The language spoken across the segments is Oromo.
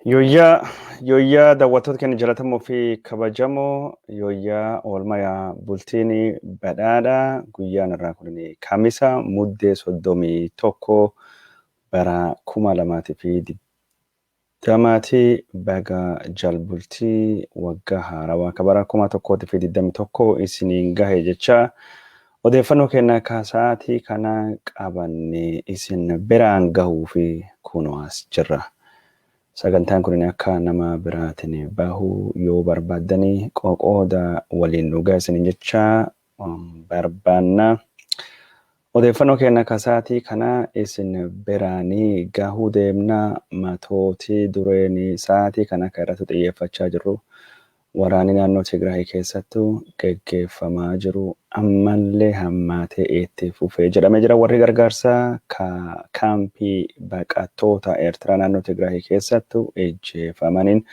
Yoyyaa daawwattoota keenya jaalatamoo fi kabajamoo yoyyaa oolmaa bultiin badhaadhaa guyyaan irraa kun Kamisa muddee 31 bara 2020 baga jalbultii waggaa haarawaa akka bara 2021 isiniin gahe jecha odeeffannoo kennaa kaasaatii kana qabanne isin biraan gahuu fi kunoo as jirra. Sagantaan kun akka nama biraatiin bahuu yoo barbaadanii qoqooda waliin dhugaa isin jecha barbaanna. Odeeffannoo kennaa kaasaatii kana isin biraanii gahuu deemna matootii dureen sa'aatii kana irratti xiyyeeffachaa jirru. Waraanni naannoo Tigraay keessattuu geggeeffamaa jiru ammallee hammaatee itti fufee jedhamee jira. Warri gargaarsaa kaampii baqattoota Eertiraa naannoo Tigraay keessattuu ejjeefamaniin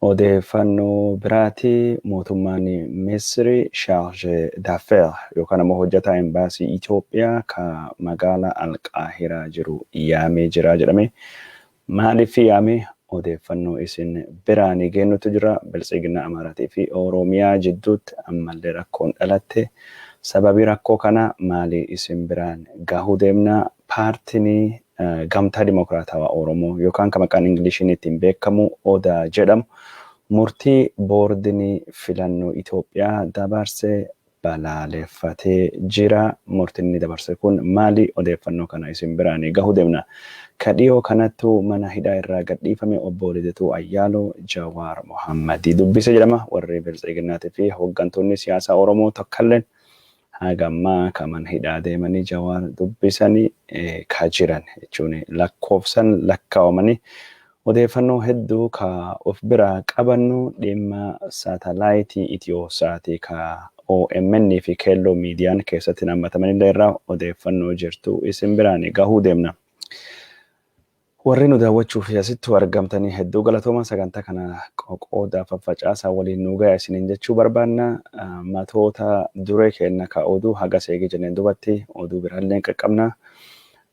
odeeffannoo biraatii mootummaan Misri chargé d'affaires yookaan immoo hojjetaa embaasii Itoophiyaa ka magaalaa Alqaahiraa jiru yaamee jira jedhame. Maaliif yaame? Odeeffannoo isin biraanii kennutu jira. Biltsiginaa Amaaraatii fi Oromiyaa jidduutti ammallee rakkoon dhalatte. Sababii rakkoo kana maali isin biraan gahuu deemna? Paartiin Gamtaa Dimokiraatawaa Oromoo yookaan kan maqaan Ingiliishiin ittiin beekamu Odaa jedhamu murtii boordiin filannoo Itoophiyaa dabarsee balaaleffatee jira. Murtiin dabarse kun maali? Odeeffannoo kana isin biraanii gahuu deemna. Kadhiyoo kanattuu mana hidhaa irraa gadhiifame obbo Lidatuu Ayyaaloo Jawaar Mohammadii dubbise jedhama. Warri Biltsiginaatii fi hooggantoonni siyaasaa Oromoo tokkolleen hagammaa kan mana hidhaa deemanii Jawaar dubbisanii ka jiran jechuun lakkoofsan lakkaa'amanii odeeffannoo hedduu ka of biraa qabannu dhimma saatalaayitii Itiyoosaati ka OMN fi Keelloo miidiyaan keessatti nammatamanillee irraa odeeffannoo jirtu isin biraan gahuu deemna. Warri nu daawwachuuf asittuu argamtanii hedduu galatooma. Sagantaa kana qoqoodaa faffacaasaa waliin nu ga'a isiniin jechuu barbaanna. Matoota duree kenna ka oduu haga seegii jenneen dubatti oduu biraallee qaqqabna.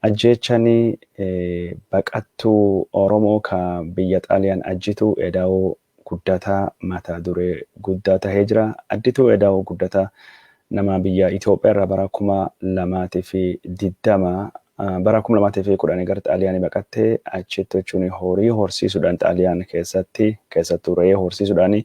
Ajjeechanii baqattuu Oromoo ka biyya Xaaliyaan ajjitu edaa'uu guddataa mata duree guddaa tahee jira. Addituu edaa'uu guddataa nama biyya Itoophiyaa irraa bara 2020 bara 2010 gara Xaaliyaanii baqattee achitti jechuun horii horsiisuudhaan Xaaliyaan keessattuu re'ee horsiisuudhaan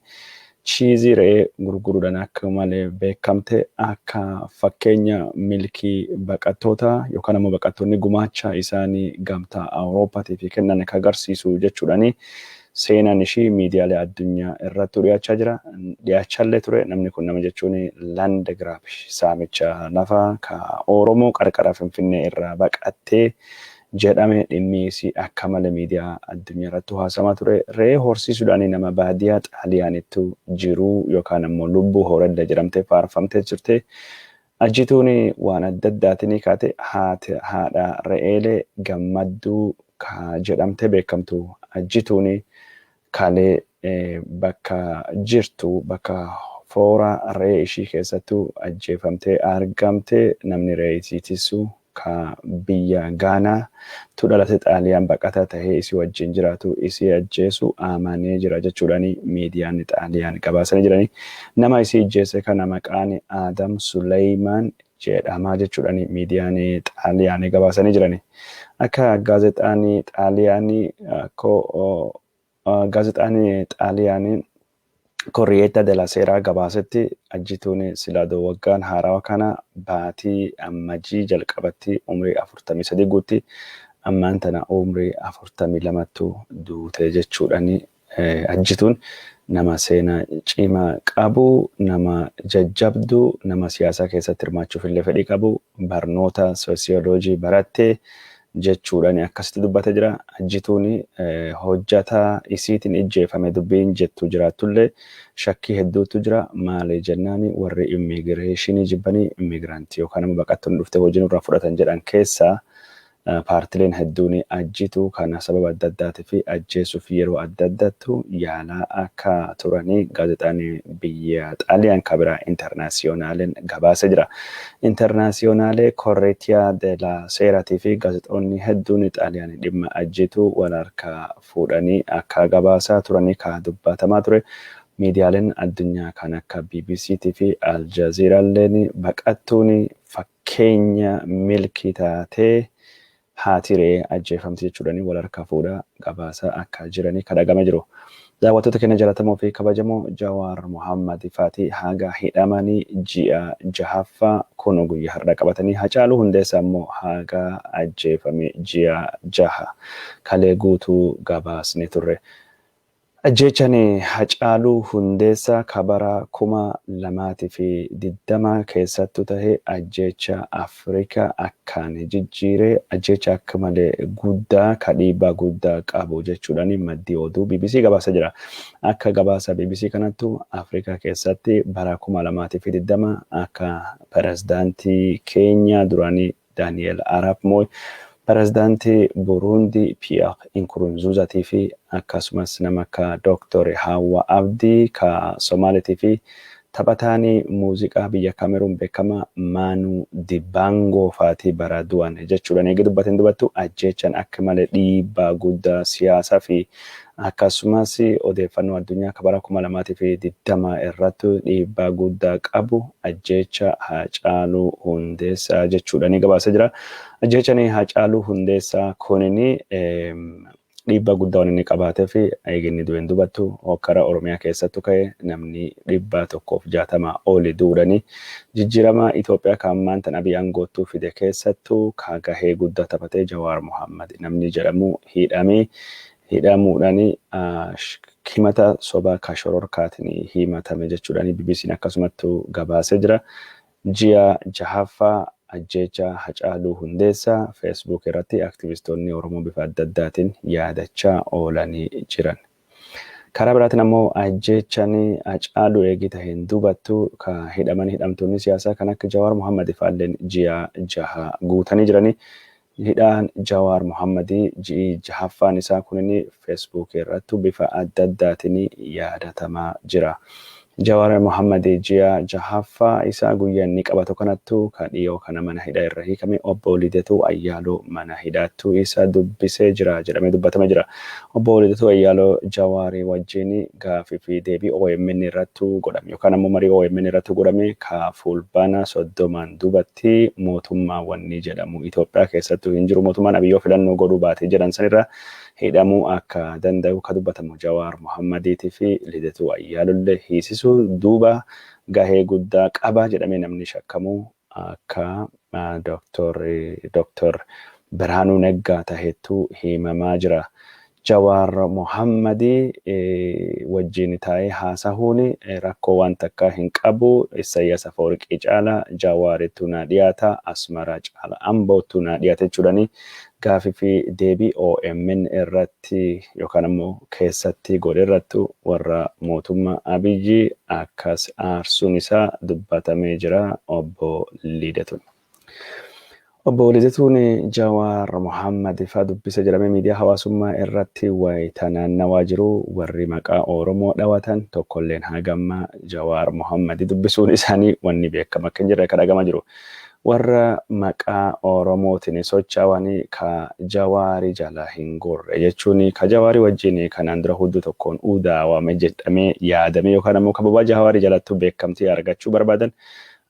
chiizii re'ee gurguruudhaan akka malee beekamte akka fakkeenya milkii baqattoota yookaan immoo baqattoonni gumaacha isaanii gamtaa Awurooppaatii fi kennan akka agarsiisu jechuudhaan seenaan ishii miidiyaalee addunyaa irratti dhiyaachaa jira. Dhiyaachaallee ture. Namni kun nama jechuun Landgraaf saamicha lafa ka Oromoo qarqara Finfinnee irraa baqattee jedhame dhimmi isii akka malee miidiyaa addunyaa irratti haasamaa ture. Re'ee horsiisuudhaan nama baadiyyaa Xaaliyaanittu jiru yookaan immoo lubbuu horadda jedhamtee faarfamtee jirte. Ajjituun waan adda addaatiin kaate haadha re'eelee gammadduu ka jedhamtee beekamtu. Ajjituun kalee bakka jirtu bakka foora re'ee ishii keessattuu ajjeefamtee argamte. Namni re'ee isii tiisu ka biyya Gaanaa tu dhalate Xaaliyaan baqataa tahee isii wajjin jiraatu isii ajjeesu amanee jira jechuudhaan miidiyaan Xaaliyaan gabaasanii jiranii. Nama isii ajjeese kana maqaan Adam Suleymaan jedhamaa jechuudhaan miidiyaan Xaaliyaan gabaasanii jiranii. Akka gaazexaan Xaaliyaanii Corriere della Sera gabaasetti ajjituun silaadoo waggaan haarawaa kana baatii ammajii jalqabatti umrii 43 guutti ammaan tana umrii 42 duute jechuudhaan ajjituun nama seenaa cimaa qabu, nama jajjabduu, nama siyaasaa keessatti hirmaachuuf illee fedhii qabu, barnoota soosiyooloojii barattee jechuudhaan akkasitti dubbatee jira. Ajjituun hojjataa isiitiin ijjeefame dubbiin jettu jiraatullee shakkii hedduutu jira. Maali jennaan warri immigireeshinii jibbanii immigiraantii yookaan immoo baqattoonni dhuftee hojii nurraa fudhatan jedhan keessaa paartileen hedduun ajjitu kana sababa adda addaatii fi ajjeesuuf yeroo adda addaattu yaalaa akka turanii gaazexaan biyya Xaaliyaan kabiraa intarnaasiyoonaaliin gabaasa jira. Intarnaasiyoonaale Korreetiyaa de la Seeraatii fi gaazexoonni hedduun Xaaliyaan dhimma ajjitu wal harkaa fuudhanii akka gabaasaa turanii ka dubbatamaa ture. Miidiyaaleen addunyaa kan akka BBCtii fi Aljazeeraalleen baqattuun fakkeenya milkii taatee haatiree ajjeefamti jechuudhaan wal harkaa fuudhaa gabaasaa akka jiranii kadhagama jiru. Daawwattoota keenya jaallatamoo fi kabajamoo Jawaar Mohammad Faatii haga hidhamanii ji'a jahaffaa kun guyyaa har'a qabatanii Hacaaluu Hundeessaa immoo haga ajjeefame ji'a jaha kalee guutuu gabaasni turre. Ajjechaan Hacaaluu Hundeessaa kabara 2020 keessattuu ta'ee ajjecha Afrikaa akkaan jijjiiree ajjecha akka malee guddaa kadhiibbaa guddaa qabu jechuudhaan maddii oduu BBC gabaasa jira. Akka gabaasa BBC kanattu Afrikaa keessatti bara 2020 akka pirezidaantii Keenyaa duraanii Daani'eel Arap Mooy Pirezidaantii Burundi Pierre Nkurunzizatii fi akkasumas nama akka Dr. Hawa Abdii ka Somaalitii fi taphataanii muuziqaa biyya Kameruun beekama Manu Dibango faatii bara du'an jechuudhaan eegi dubbateen dubattu ajjechaan akka malee dhiibbaa guddaa siyaasaa fi akkasumas odeeffannoo addunyaa kabara 2020 irratti dhiibbaa guddaa qabu ajjecha Hacaaluu Hundeessaa jechuudhaan gabaasa jira. Ajjechaan Hacaaluu Hundeessaa kunini dhiibbaa guddaa waan inni qabaatee fi eeginni du'een dubattu hokkara Oromiyaa keessattu ka'e namni 160 oli duudhanii jijjiirama Itoophiyaa kan maantan Abiy aangoottuu fide keessattuu gahee guddaa taphatee Jawaar Mohammad namni jedhamu hidhamuudhaan himata sobaa shororkaatiin himatame jechuudhaan BBC'n akkasumattuu gabaasee jira. Ji'a jahaffaa ajjecha Hacaaluu Hundeessaa Facebook irratti aktivistoonni Oromoo bifa adda addaatiin yaadachaa oolanii jiran. Karaa biraatiin ammoo ajjechaan Hacaaluu eegi taheen dubattu ka hidhamtoonni siyaasaa kan akka Jawaar Mohammad faalleen ji'a jaha guutanii jiranii. Hidhaan Jawaar Mohammad ji'i jahaffaan isaa kunini Facebook irratti bifa adda addaatiin yaadatamaa jira. Jawaar Mohammad ji'a jahaffaa isaa guyyaa inni qabatu kanattu kan dhiyoo kana mana hidhaa irra hiikame obbo Lidatuu Ayyaaloo mana hidhaattuu isa dubbisee jira jedhamee dubbatama jira. Obbo Lidatuu Ayyaaloo Jawaarii wajjin gaafii fi deebii OMN irratti godhame yookaan ammoo marii OMN irratti godhame ka fulbaana 30 dubatti mootummaa wanni jedhamu Itoophiyaa keessattuu hin jiru mootummaan Abiyyoo filannoo godhuu baatee jedhan sanirra hidhamuu akka danda'u ka dubbatamu Jawaar Mohammadiitii fi Lidatuu Ayyaalollee hiisisuu duuba gahee guddaa qaba jedhamee namni shakkamu akka Dr. Birhaanuu Neggaa taheettuu himamaa jira. Jawaar Mohammadii wajjin taa'ee haasahuun rakkoo waan takkaa hin qabu. Isaayyaas Afeworqii caala Jawaarittuu naa dhiyaata Asmaraa caala Amboottuu naa dhiyaata jechuudhaani gaafii fi deebii OMN irratti yookaan ammoo keessatti godhe irratti warra mootummaa Abiyyi akkas aarsuun isaa dubbatamee jira obbo Lidatuun. Obbo Lidatuun Jawaar Mohammad faa dubbisa jedhamee miidiyaa hawaasummaa irratti wayita naannawaa jiru warri maqaa Oromoo dhawatan tokkolleen hagamma Jawaar Mohammad dubbisuun isaanii wanni beekama akka hin jirre kadhagama jiru. Warra maqaa Oromootiin socho'anii ka Jawaarii jala hin gorre jechuun ka Jawaarii wajjin kanaan dura hudduu tokkoon udaawame jedhamee yaadame yookaan ammoo kababa Jawaarii jalattuu beekamtii argachuu barbaadan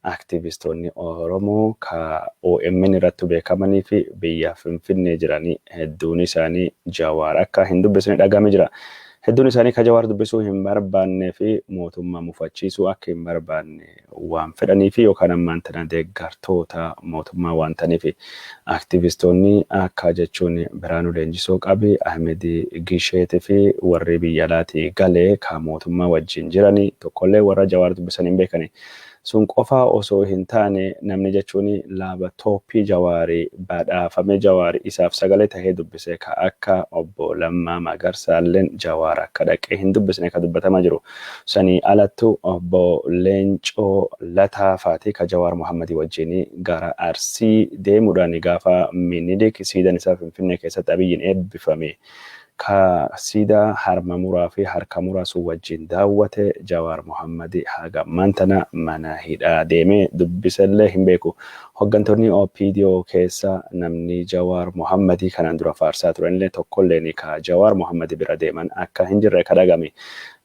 aktivistoonni Oromoo ka OMN irratti beekamanii fi biyya Finfinnee jiranii hedduun isaanii Jawaar akka hin dubbisne dhagame jira. Hedduun isaanii ka Jawaar dubbisuu hin barbaanne fi mootummaa mufachiisuu akka hin barbaanne waan fedhanii fi yookaan ammaan tana deeggartoota mootummaa waan ta'aniif aktivistoonni akka jechuun Biraanuu Leenjisoo qabi Ahmed Gisheetii fi warri biyya alaatii galee ka mootummaa wajjin jiranii tokkollee warra Jawaar dubbisan hin beekani. sun qofaa osoo hin taane namni jechuun laaptooppii Jawaarii badhaafame Jawaarii isaaf sagalee tahee dubbise ka akka obbo Lammaa Magarsaalleen Jawaar akka dhaqee hin dubbisne ka dubbatamaa jiru. Sanii alattu obbo Leencoo Lataafaati ka Jawaar Mohammadii wajjin gara Arsii deemuudhaan gaafa Minilik siidan isaa Finfinnee keessatti Abiyyiin eebbifame. Ka siidaa harma muraa fi harka muraa sun wajjin daawwate Jawaar Mohammadii haga mantana mana hidhaa deemee dubbisallee hin beeku. Hoggantoonni OPDO keessa namni Jawaar Mohammadii kanaan dura faarsaa turanillee tokkolleen ka Jawaar Mohammadii bira deeman akka hin jirre kadhagame.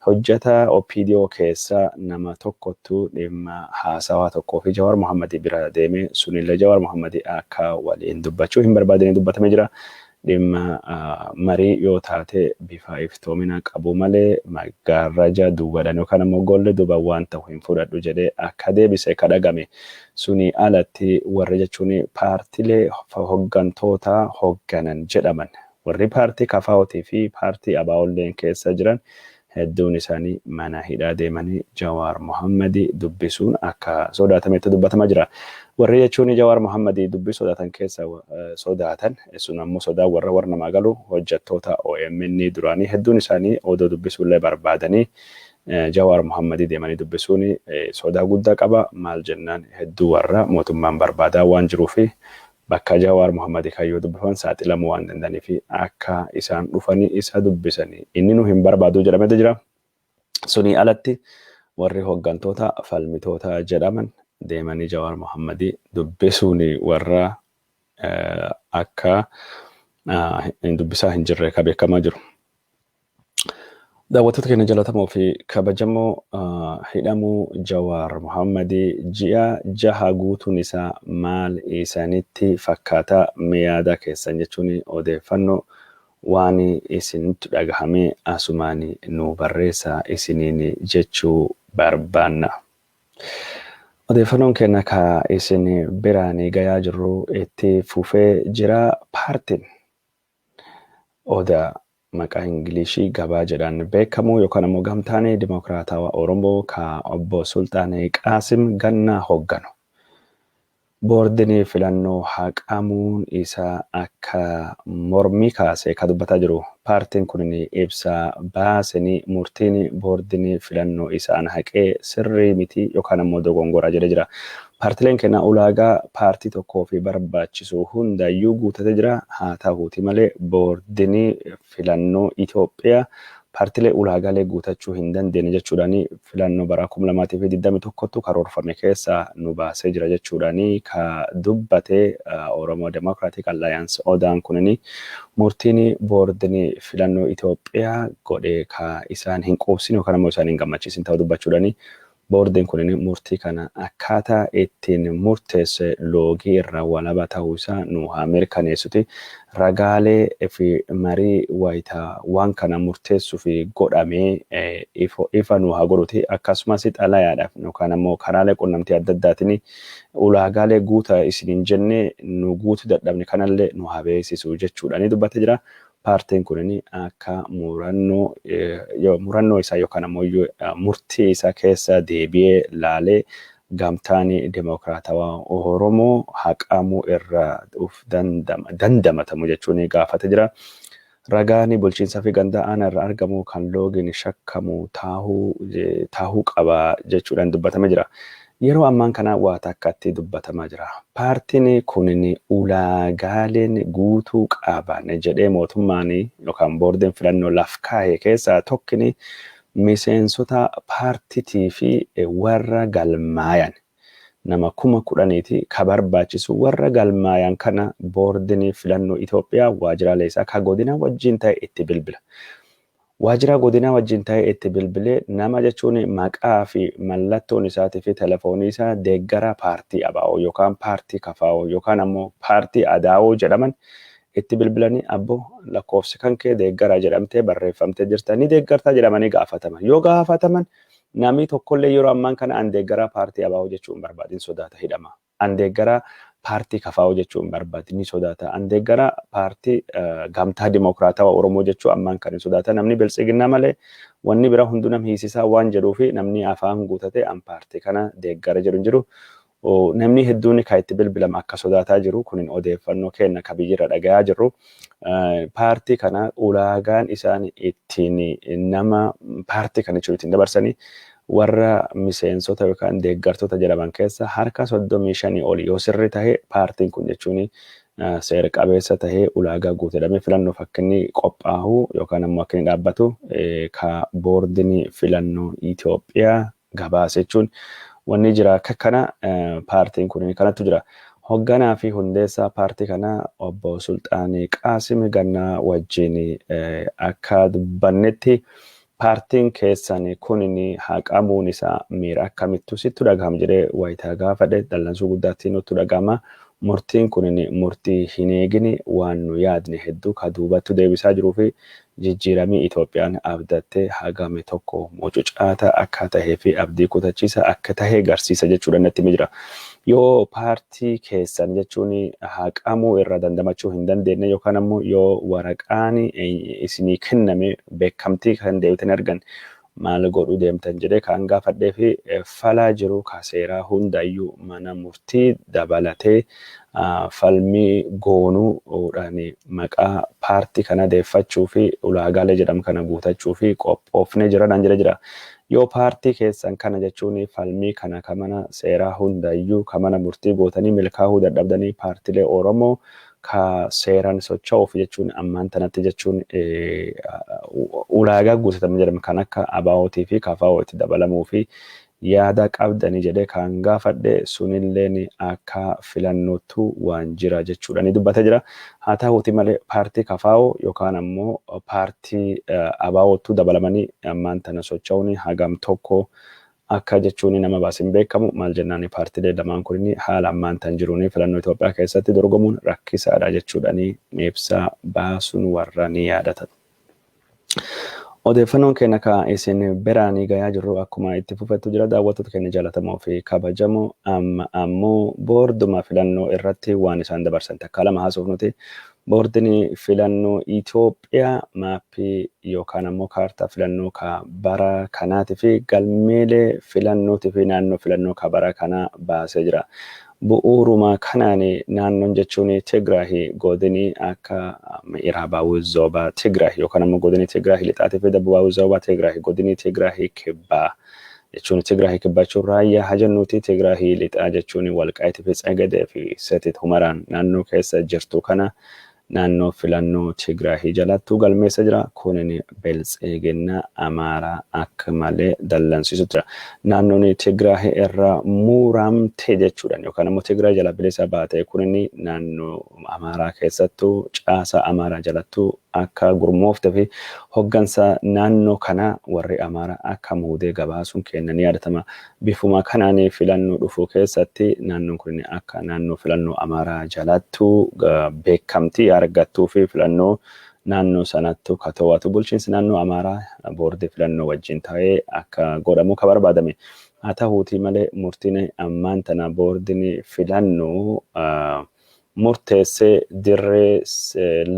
Hojjeta OPDO keessa nama tokkottu dhimma haasawaa tokkoo fi Jawaar Mohammadii bira deeme sunillee Jawaar Mohammadii akka waliin dubbachuu hin barbaadanii dubbatamee jira. Dhimma marii yoo taate bifa iftoomina qabu malee maggaarraja duubadhaan yookaan ammoo golle duuba waan ta'u hin fudhadhu jedhee akka deebise kadhagame. Suni alatti warri jechuun paartilee hoggantoota hogganan jedhaman warri paartii KFO'tii fi paartii ABO'lleen keessa jiran hedduun isaanii mana hidhaa deemanii Jawaar Mohammadii dubbisuun akka sodaatametti dubbatamaa jira. Warri jechuun Jawaar Mohammadii dubbii sodaatan keessa sodaatan sun ammoo sodaa warra namaa galu hojjettoota OMN duraanii hedduun isaanii odoo dubbisuullee barbaadanii Jawaar Mohammadii deemanii dubbisuun sodaa guddaa qaba. Maal jennaan hedduu warra mootummaan barbaadaa waan jiruufi bakka Jawaar Mohammadii kayyoo dubbifan saaxilamuu waan danda'aniif akka isaan dhufanii isa dubbisanii inni nu hin barbaadu jedhametu jira. Suni alatti warri hoggantoota falmitoota jedhaman deemanii Jawaar Mohammadii dubbisuun warra akka dubbisaa hin jirre ka beekamaa jiru. Daawwattoota keenya jaalatamoo fi kabajamoo hidhamuu Jawaar Mohammadii ji'a 6 guutuun isaa maal isanitti fakkaata yaada keessan jechuun odeeffannoo waan isinitti dhagahame asumaan nu barreessaa isiniin jechuu barbaanna. Odeeffannoon keenya ka isin biraan gayaa jirru itti fufee jira. Paartiin odaa maqaa Ingilishii gabaa jedhaan beekamu yookaan ammoo gamtaan Dimokiraatawaa Oromoo ka obbo Sultaan Qaasim Gannaa hogganu. Boordiin filannoo haqamuun isaa akka mormii kaasee ka dubbataa jiru. Paartiin kun ibsa baasanii murtiin boordiin filannoo isaan haqee sirrii miti yookaan ammoo dogongora jedhe jira. Paartileen keenya ulaagaa paartii tokkoo fi barbaachisu hundayyuu guutatee jira. Haa ta'uuti malee boordiin filannoo Itoophiyaa paartilee ulaagaalee guutachuu hin dandeenye jechuudhaan filannoo bara 2021 karoorfame keessa nu baasee jira jechuudhaan ka dubbate Oromo Democratic Alliance odaan kunini murtiin boordiin filannoo Itoophiyaa godhe ka isaan hin quubsine yookaan ammoo isaan hin gammachiisin ta'uu dubbachuudhaan boordiin kunini murtii kana akkaataa ittiin murteesse loogii irraa walaba ta'uu isaa nu haa mirkaneessuti. Ragaalee fi marii wayitaa waan kana murteessuuf godhamee ifa nu haa godhuti. Akkasumas xalayaadhaaf yookaan ammoo karaalee qunnamtii adda addaatiin ulaagaalee guutaa isiniin jennee nu guutu dadhabne kanallee nu haa beeksisu jechuudhaan dubbate jira. Paartiin kunini akka murannoo isaa yookaan ammoo murtii isaa keessa deebi'ee laalee gamtaan Dimokiraatawaa Oromoo haqamuu irraa dandamatamu jechuun gaafate jira. Ragaan bulchiinsaa fi ganda aanaa irraa argamu kan loogiin shakkamu taahuu qaba jechuudhaan dubbatame jira. Yeroo ammaan kana waa takkatti dubbatamaa jira. Paartiin kunini ulaagaaleen guutuu qaban jedhee mootummaan yookaan boordiin filannoo laf kaa'e keessaa tokkini miseensota paartiitii fi warra galmaayan nama 10,000 ka barbaachisu warra galmaayan kana boordiin filannoo Itoophiyaa waajjiraalee isaa ka godina wajjin ta'e itti bilbila. Waajjira godina wajjin ta'e itti bilbilee nama jechuun maqaa fi mallattoon isaatii fi telefoonii isaa deeggara paartii ABO yookaan paartii KFO yookaan ammoo paartii ADAO jedhaman itti bilbilanii abbo lakkoofsi kan kee deeggara jedhamtee barreeffamtee jirta ni deeggartaa jedhamanii gaafataman. Yoo gaafataman namni tokkollee yeroo ammaan kana an deeggara paartii ABO jechuun barbaadin sodaata hidhama. An deeggara paartii kafaa'oo jechuun barbaade ni sodaata. Andee gara paartii gamtaa dimokiraatawaa Oromoo jechuun ammaan kan hin sodaata. Namni biltsiginnaa malee wanni bira hunduu nam hiisisaa waan jedhuu fi namni afaan guutatee an paartii kana deeggara jedhu jiru. Namni hedduun kan itti bilbilama akka sodaataa jiru kunin odeeffannoo kenna ka biyyirra dhagayaa jirru. Paartii kana ulaagaan isaan ittiin nama paartii kana jechuun ittiin dabarsanii warra miseensota yookaan deeggartoota jedhaman keessa harka 35 oli yoo sirri tahee paartiin kun jechuun seera qabeessa tahee ulaagaa guutamee filannoof akka inni qophaa'u yookaan ammoo akka inni dhaabbatu ka boordini filannoo Itoophiyaa gabaase jechuun wanni jira akka kana paartiin kun kanattu jira. Hoogganaa fi hundeessaa paartii kana obbo Sultaanii Qaasim Gannaa wajjin akka dubbannetti paartiin keessan kunin haqamuun isaa miira akkamittu sittu dhagaham jedhee wayitaa gaafadhe dallansuu guddaatti nutti dhagahama. Murtiin kunin murtii hin eegine waan nu yaadne hedduu ka duubattu deebisaa jiruu fi jijjiiramii Itoophiyaan abdattee hagame tokko mucucaata akka tahee fi abdii kutachiisa akka tahee agarsiisa jechuudha natti jira. Yoo paartii keessan jechuun haqamuu irra dandamachuu hin dandeenye yookaan ammoo yoo waraqaan isinii kenname beekamtii kan deebitan argan maal godhuu deemtan jedhee kan gaafadhee fi falaa jiru ka seeraa hundayyuu mana murtii dabalatee falmii goonuudhaan maqaa paartii kana deeffachuu fi ulaagaalee jedhamu kana guutachuu fi qophoofne jiran jira. Yoo paartii keessan kana jechuun falmii kana ka mana seeraa hundayyuu ka mana murtii gootanii milkaa'uu dadhabdanii paartilee Oromoo ka seeraan socho'uuf jechuun ammaan tanatti jechuun ulaagaa guutatamu jedhamu kan akka ABO'tii fi KFO'tti dabalamuu fi yaada qabdanii jedhee kan gaafadhe sunilleen akka filannootu waan jira jechuudha ni dubbata jira. Haa ta'uuti malee paartii KFO yookaan ammoo paartii ABO'tu dabalamanii ammaan tana socho'uun hagam tokko akka jechuun nama baasin beekamu maal jennaan paartilee lamaan kun haala ammaan tan jiruun filannoo Itoophiyaa keessatti dorgomuun rakkisaadha jechuudhaani ibsa baasuun warra ni yaadatan. Odeeffannoon keenya ka isin biraanii gayaa jirru akkuma itti fufettu jira daawwattoota keenya jaallatamoo fi kabajamoo amma ammoo boorduma filannoo irratti waan isaan dabarsan takka lama haasuuf nuti boordini filannoo Itoophiyaa maappii yookaan ammoo kaartaa filannoo ka bara kanaati fi galmeelee filannootii fi naannoo filannoo ka bara kanaa baasee jira. Bu'uuruma kanaan naannoon jechuun Tigraay godinii akka Iraabaa Zoba Tigraay yookaan ammoo godinii Tigraay lixaatii fi Dabbaa Zoba Tigraay godinii Tigraay kibbaa jechuun Tigraay kibbaa jechuun raayyaa hajannuuti Tigraay lixaa jechuun Walqaayitii fi Tsagadee fi Setit Humaraan naannoo keessa jirtu kana naannoo filannoo Tigraay jalattu galmeessa jira. Kunin Biltsiginnaa Amaaraa akka malee dallansiisu jira. Naannoon Tigraay irraa muuramte jechuudhaan yookaan ammoo Tigraay jala bilisa baate kunin naannoo Amaaraa keessattuu caasa Amaaraa jalattuu akka gurmoofte fi hoggansa naannoo kana warri Amaaraa akka muudee gabaasuun kennan yaadatama. Bifuma kanaan filannoo dhufuu keessatti naannoon kun akka naannoo filannoo Amaaraa jalattuu beekamtii argattuu fi filannoo naannoo sanattu ka to'atu bulchiinsi naannoo Amaaraa boordii filannoo wajjin ta'ee akka godhamu ka barbaadame. Haa ta'uutii malee murtiin ammaan tana boordiin filannoo murteessee dirree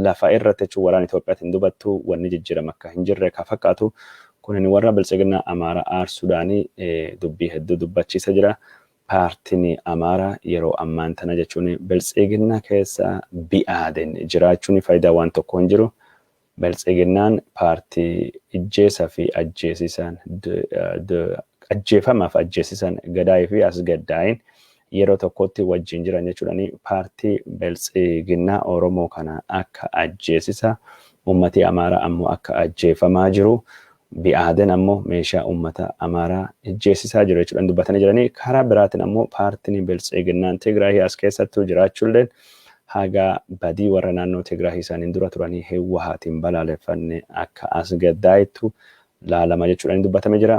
lafa irratti jechuun waraana Itoophiyaatiin dubattu wanni jijjiirama akka hin jirre ka fakkaatu kunin warra Biltsiginnaa Amaaraa aarsuudhaanii dubbii hedduu dubbachiisa jira. Paartiin Amaaraa yeroo ammaan tana jechuun Biltsiginnaa keessa bi'aaden jiraachuun faayidaa waan tokko hin jiru. Biltsiginnaan paartii ijjeesa fi ajjeesisan ajjeefamaaf ajjeesisan gadaayii fi as gaddaa'in yeroo tokkotti wajjin jiran jechuudhaani paartii Biltsiginnaa Oromoo kana akka ajjeesisa ummati Amaaraa ammoo akka ajjeefamaa jiru bi'aaden ammoo meeshaa ummata Amaaraa ajjeesisaa jiru jechuudhaan dubbatanii jiranii. Karaa biraatiin ammoo paartiin Biltsiginnaan Tigraay as keessattuu jiraachuulleen haga badii warra naannoo Tigraay isaaniin dura turanii Hewwahaatiin balaaleffanne akka as gaddaa'ittu laalama jechuudhaan dubbatamee jira.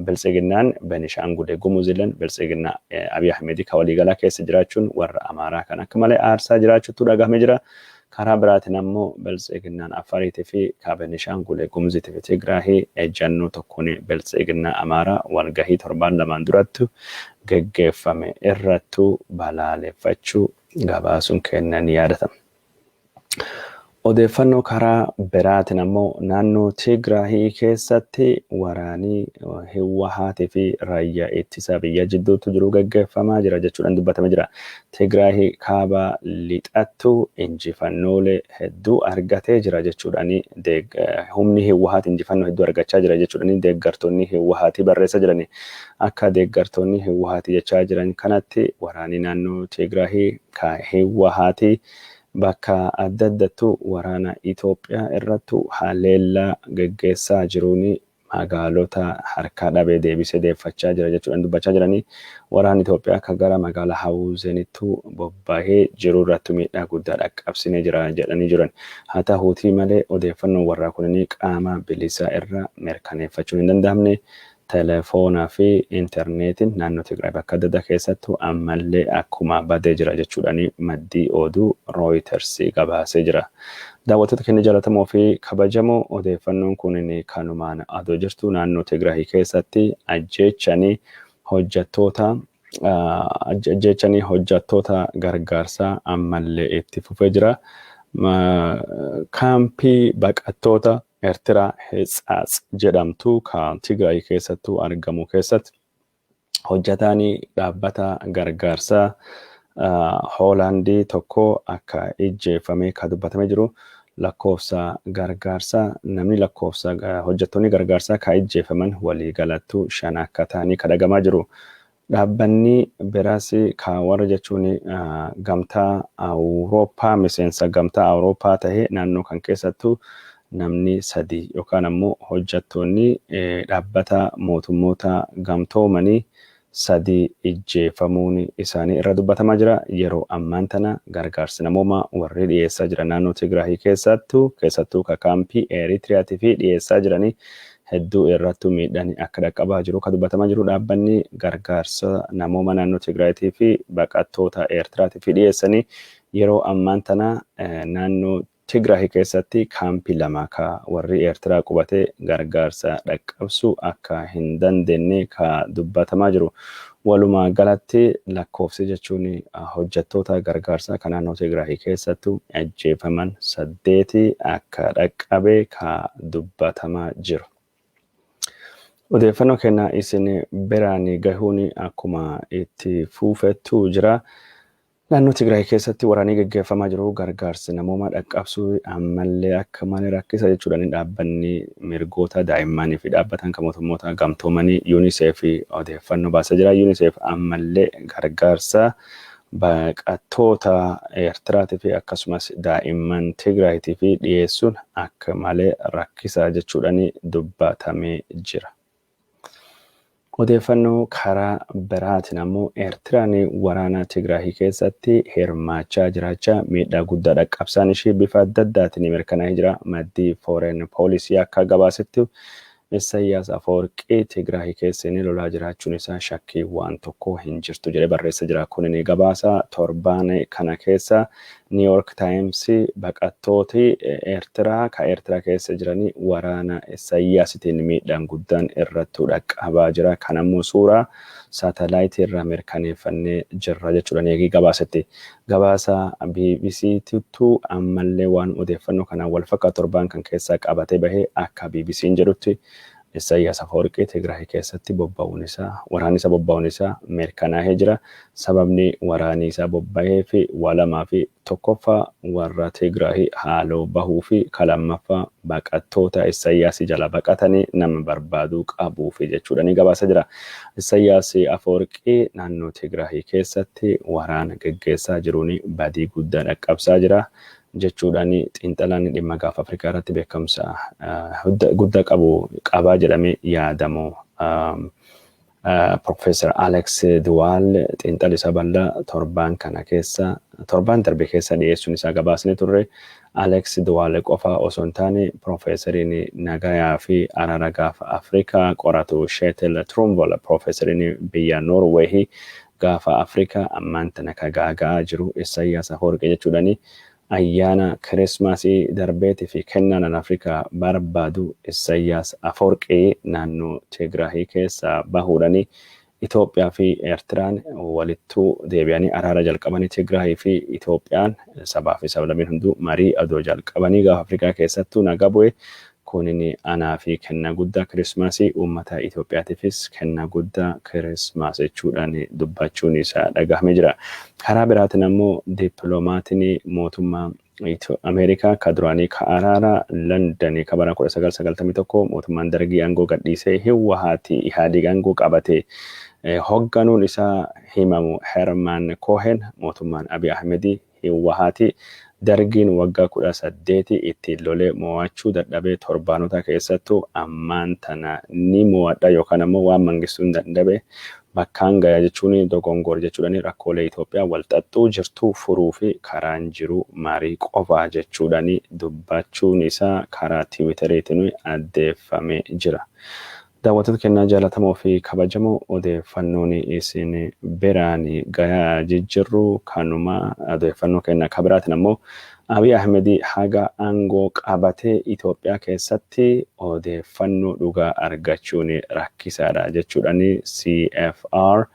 Biltsiginnaan Benishaangul Gumuzilleen Biltsiginnaa Abiy Ahmed ka waliigalaa keessa jiraachuun warra Amaaraa kan akka malee aarsaa jiraachuutu dhagahamee jira. karaa biraatiin ammoo biltsiginnaan Affaariitii fi Beenishaangul Gumuzii fi Tigraahii ejjannoo tokkoon biltsiginnaa Amaaraa walgahii torbaan lamaan duratti geggeeffame irrattuu balaaleffachuu gabaasuun kennan yaadatama. Odeeffannoo karaa biraatiin ammoo naannoo Tigraahii keessatti waraanii Hiwwahaatii fi raayyaa ittisa biyyaa jidduutti jiru geggeeffamaa jira jechuudhaan dubbatame jira. Tigraahii kaaba lixattu injifannoolee hedduu argatee jira jechuudhaan humni Hiwwahaat injifannoo hedduu argachaa jira jechuudhaan deeggartoonni Hiwwahaatii barreessa jirani. Akka deeggartoonni Hiwwahaatii jechaa jiran kanatti waraanii naannoo Tigraahii ka Hiwwahaatii bakka adda addattu waraana Itoophiyaa irrattu haleellaa geggeessaa jiruun magaalota harkaa dhabee deebisee deeffachaa jira jechuudhaan dubbachaa jiranii. Waraanni Itoophiyaa akka gara magaalaa Hawuuzenitti bobbahee jiru irratti miidhaa guddaa dhaqqabsine jira jedhanii jiran. Haa ta'uutii malee odeeffannoo warraa kunniin qaama bilisaa irraa mirkaneeffachuun hin danda'amne. Telefoonaa fi intarneetiin naannoo Tigraay bakka adda addaa keessattuu ammallee akkuma badee jira jechuudhaan maddii oduu Reuters gabaasee jira. Daawwattoota keenya jaallatamoo fi kabajamoo odeeffannoon kun kanumaan adoo jirtu naannoo Tigraay keessatti ajjeechanii hojjettoota gargaarsaa ammallee itti fufee jira. Kaampii baqattoota Eertiraa Hexaas jedhamtu kan Tigraay keessattuu argamu keessatti hojjetaan dhaabbata gargaarsaa Hoolaandii tokko akka ijjeefamee kan dubbatamee jiru. Lakkoofsa gargaarsaa namni lakkoofsa hojjettoonni gargaarsaa kan ijjeefaman waliigalattuu 5 akka ta'anii kadhagamaa jiru. Dhaabbanni biraas kan warra jechuun gamtaa Awurooppaa miseensa gamtaa Awurooppaa ta'ee naannoo kan keessattuu namni 3 yookaan ammoo hojjettoonni dhaabbata mootummoota gamtoomanii 3 ijjeefamuun isaanii irra dubbatamaa jira. Yeroo ammaan tana gargaarsi namoomaa warri dhiyeessaa jiran naannoo Tigraahii keessattuu ka kaampii Eritiriyaatiif dhiyeessaa jiranii hedduu irrattu miidhaan akka dhaqqabaa jiru kan dubbatamaa jiru. Dhaabbanni gargaarsa namooma naannoo Tigraayitii fi baqattoota Eertiraatiif dhiyeessanii yeroo ammaan tana naannoo Tigraahii keessatti kaampii 2 ka warri Eertiraa qubatee gargaarsa dhaqqabsuu akka hin dandeenye ka dubbatamaa jiru. Walumaa galatti lakkoofsi jechuun hojjettoota gargaarsaa kan naannoo Tigraahii keessattuu ajjeefaman 8 akka dhaqqabee ka dubbatamaa jiru. Odeeffannoo kennaa isin biraan gahuun akkuma itti fufettuu jira. Naannoo Tigraay keessatti waraanii geggeeffamaa jiru gargaarsi namoomaa dhaqqabsuu ammallee akka malee rakkisa jechuudhaan dhaabbanni mirgoota daa'immanii fi dhaabbatan kan mootummoota gamtoomanii UNICEF odeeffannoo baasaa jira. UNICEF ammallee gargaarsa baqattoota Eertiraatii fi akkasumas daa'imman Tigraayitii fi dhiyeessuun akka malee rakkisa jechuudhaan dubbatamee jira. Odeeffannoo karaa biraatiin ammoo Eertiraan waraana Tigraahii keessatti hirmaachaa jiraachaa miidhaa guddaa dhaqqabsaan ishee bifa adda addaatiin mirkanaa'ee jira. Maddii Foreign Policy akka gabaasetti Isaayyaas Afeworqii Tigraahii keessatti lolaa jiraachuun isaa shakkii waan tokko hin jirtu jedhee barreessa jira. Kunis gabaasa torbaan kana keessa New York Times baqattooti Eertiraa ka Eertiraa keessa jiranii waraana Isaayyaasitiin miidhaan guddaan irratti dhaqqabaa jira. Kan ammoo suuraa saatalaayitii irraa mirkaneeffannee jirra jechuudhaan eegii gabaasetti. Gabaasa BBC'tu ammallee waan odeeffannoo kanaan wal fakkaatu torbaan kan keessaa qabatee bahee akka BBC'n jedhutti Isaayyaas Afeworqii Tigraahii keessatti bobba'uun isaa waraanni isaa bobba'uun isaa mirkanaa'ee jira. Sababni waraanni isaa bobba'ee fi walamaa fi tokkoffaa warra Tigraahii haaloo bahuu fi lammaffaa baqattoota Isaayyaas jala baqatanii nama barbaaduu qabuu fi jechuudhaan gabaasa jira. Isaayyaas Afeworqii naannoo Tigraahii keessatti waraana geggeessaa jiruun badii guddaa dhaqqabsaa jira. Jechuudhaan xiinxalaan dhimma gaafa Afrikaa irratti beekamsa guddaa qabaa jedhamee yaadamu Professor Alex Duwal xiinxala isaa bal'aa torbaan darbe keessa dhiyeessuun isaa gabaasne turre. Alex Duwal qofa osoo hin taane Professoriin nagayaa fi araara gaafa Afrikaa qoratu Sheetel Trumvoll Professoriin biyya Norweehii gaafa Afrikaa ammaan tana ka gaaga'aa jiru Isaayyaas Afeworqii jechuudhaan ayyaana Kirismaasii darbeetii fi kennaan Afrikaa barbaadu Isaayyaas Afoorqii naannoo Tigraahii keessaa bahuudhani Itoophiyaa fi Eertiraan walittuu deebi'anii araara jalqabanii Tigraahii fi Itoophiyaan sabaa fi sablammiin hunduu marii adoo jalqabanii gaafa Afrikaa keessattuu nagaa bu'e. Kunini anaa fi kennaa guddaa Kirismaasii uummata Itoophiyaatiifis kennaa guddaa Kirismaas jechuudhaan dubbachuun isaa dhagahamee jira. Karaa biraatiin ammoo dippiloomaatini mootummaa Ameerikaa ka duraanii ka araara London ka bara 1991 mootummaan dargii aangoo gadhiisee Hiwwahaati Ihaadig aangoo qabatee hogganuun isaa himamu Herman Cohen mootummaan Abiy Ahmed Hiwwahaati dargiin waggaa 18 ittiin lolee mo'achuu dadhabee torbaanota keessattuu ammaan tana ni mo'adha yookaan ammoo waan mangistuun dadhabe bakkaan gayaa jechuun dogongor jechuudhaan rakkoolee Itoophiyaa walxaxxuu jirtuu furuu fi karaan jiru marii qofaa jechuudhaan dubbachuun isaa karaa tiwiiteriitiin addeeffamee jira. Daawwattoota kennaa jaalatamoo fi kabajamoo odeeffannoon isin biraan gayaa jijjiirru kanuma odeeffannoo kennaa kabiraatiin ammoo Abiy Ahmed haga aangoo qabatee Itoophiyaa keessatti odeeffannoo dhugaa argachuun rakkisaadha jechuudhaan CFR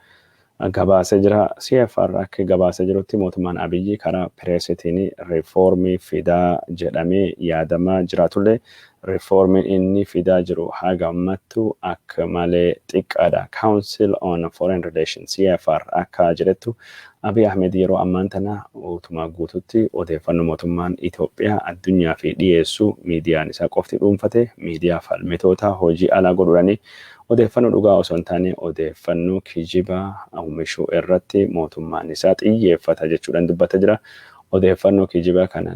gabaasee jira. CFR akka gabaasee jirutti mootummaan Abiyyi karaa pireesitiin riifoormii fidaa jedhamee yaadamaa jiraatullee riifoormiin inni fidaa jiru hagammattu akka malee xiqqaadha. Council on Foreign Relations CFR akka jedhettu Abiy Ahmed yeroo ammaan tana utuma guututti odeeffannoo mootummaan Itoophiyaa addunyaa fi dhiyeessu miidiyaan isaa qofti dhuunfate miidiyaa falmitoota hojii alaa godhuudhaan odeeffannoo dhugaa osoo hin taane odeeffannoo kijibaa oomishuu irratti mootummaan isaa xiyyeeffata jechuudhaan dubbata jira. Odeeffannoo kijibaa kana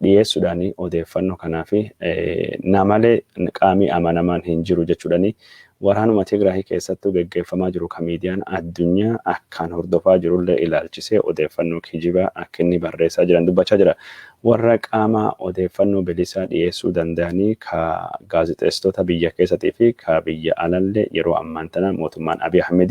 dhiyeessuudhaan odeeffannoo kanaaf namalee qaamii amanamaan hin jiru jechuudhaan waraanuma Tigraahii keessattuu gaggeeffamaa jiru kan miidiyaan addunyaa akkaan hordofaa jirullee ilaalchisee odeeffannoo kijibaa akka inni barreessaa jiran dubbachaa jira. Warra qaama odeeffannoo bilisaa dhiyeessuu danda'anii ka gaazexeessitoota biyya keessattii fi ka biyya alallee yeroo ammaan tana mootummaan Abiy Ahmed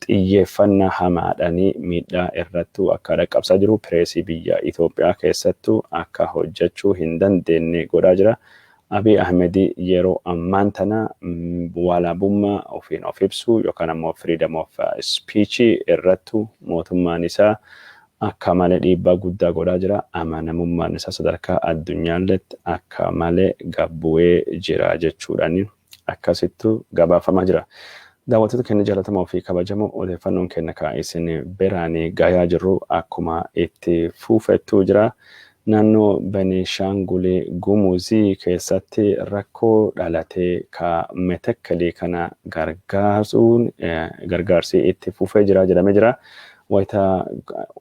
xiyyeeffannaa hamaadhaanii miidhaa irrattuu akka dhaqqabsaa jiru pireesii biyya Itoophiyaa keessattuu akka hojjechuu hin dandeenye godhaa jira. Abiy Ahmed yeroo ammaan tana walaabummaa ofiin of ibsuu yookaan ammoo freedom of speech irrattuu mootummaan isaa akka malee dhiibbaa guddaa godhaa jira. Amanamummaan isaa sadarkaa addunyaatti akka malee gabbu'ee jira jechuudhaan akkasittuu gabaafamaa jira. Daawwattoota keenya jaalatamoo fi kabajamoo odeeffannoon keenya kan isin biraan gayaa jirru akkuma itti fufettuu jira. Naannoo Benishaangul Gumuzii keessatti rakkoo dhalatee ka Metekkelii kana gargaarsi itti fufee jira jedhamee jira. Wayita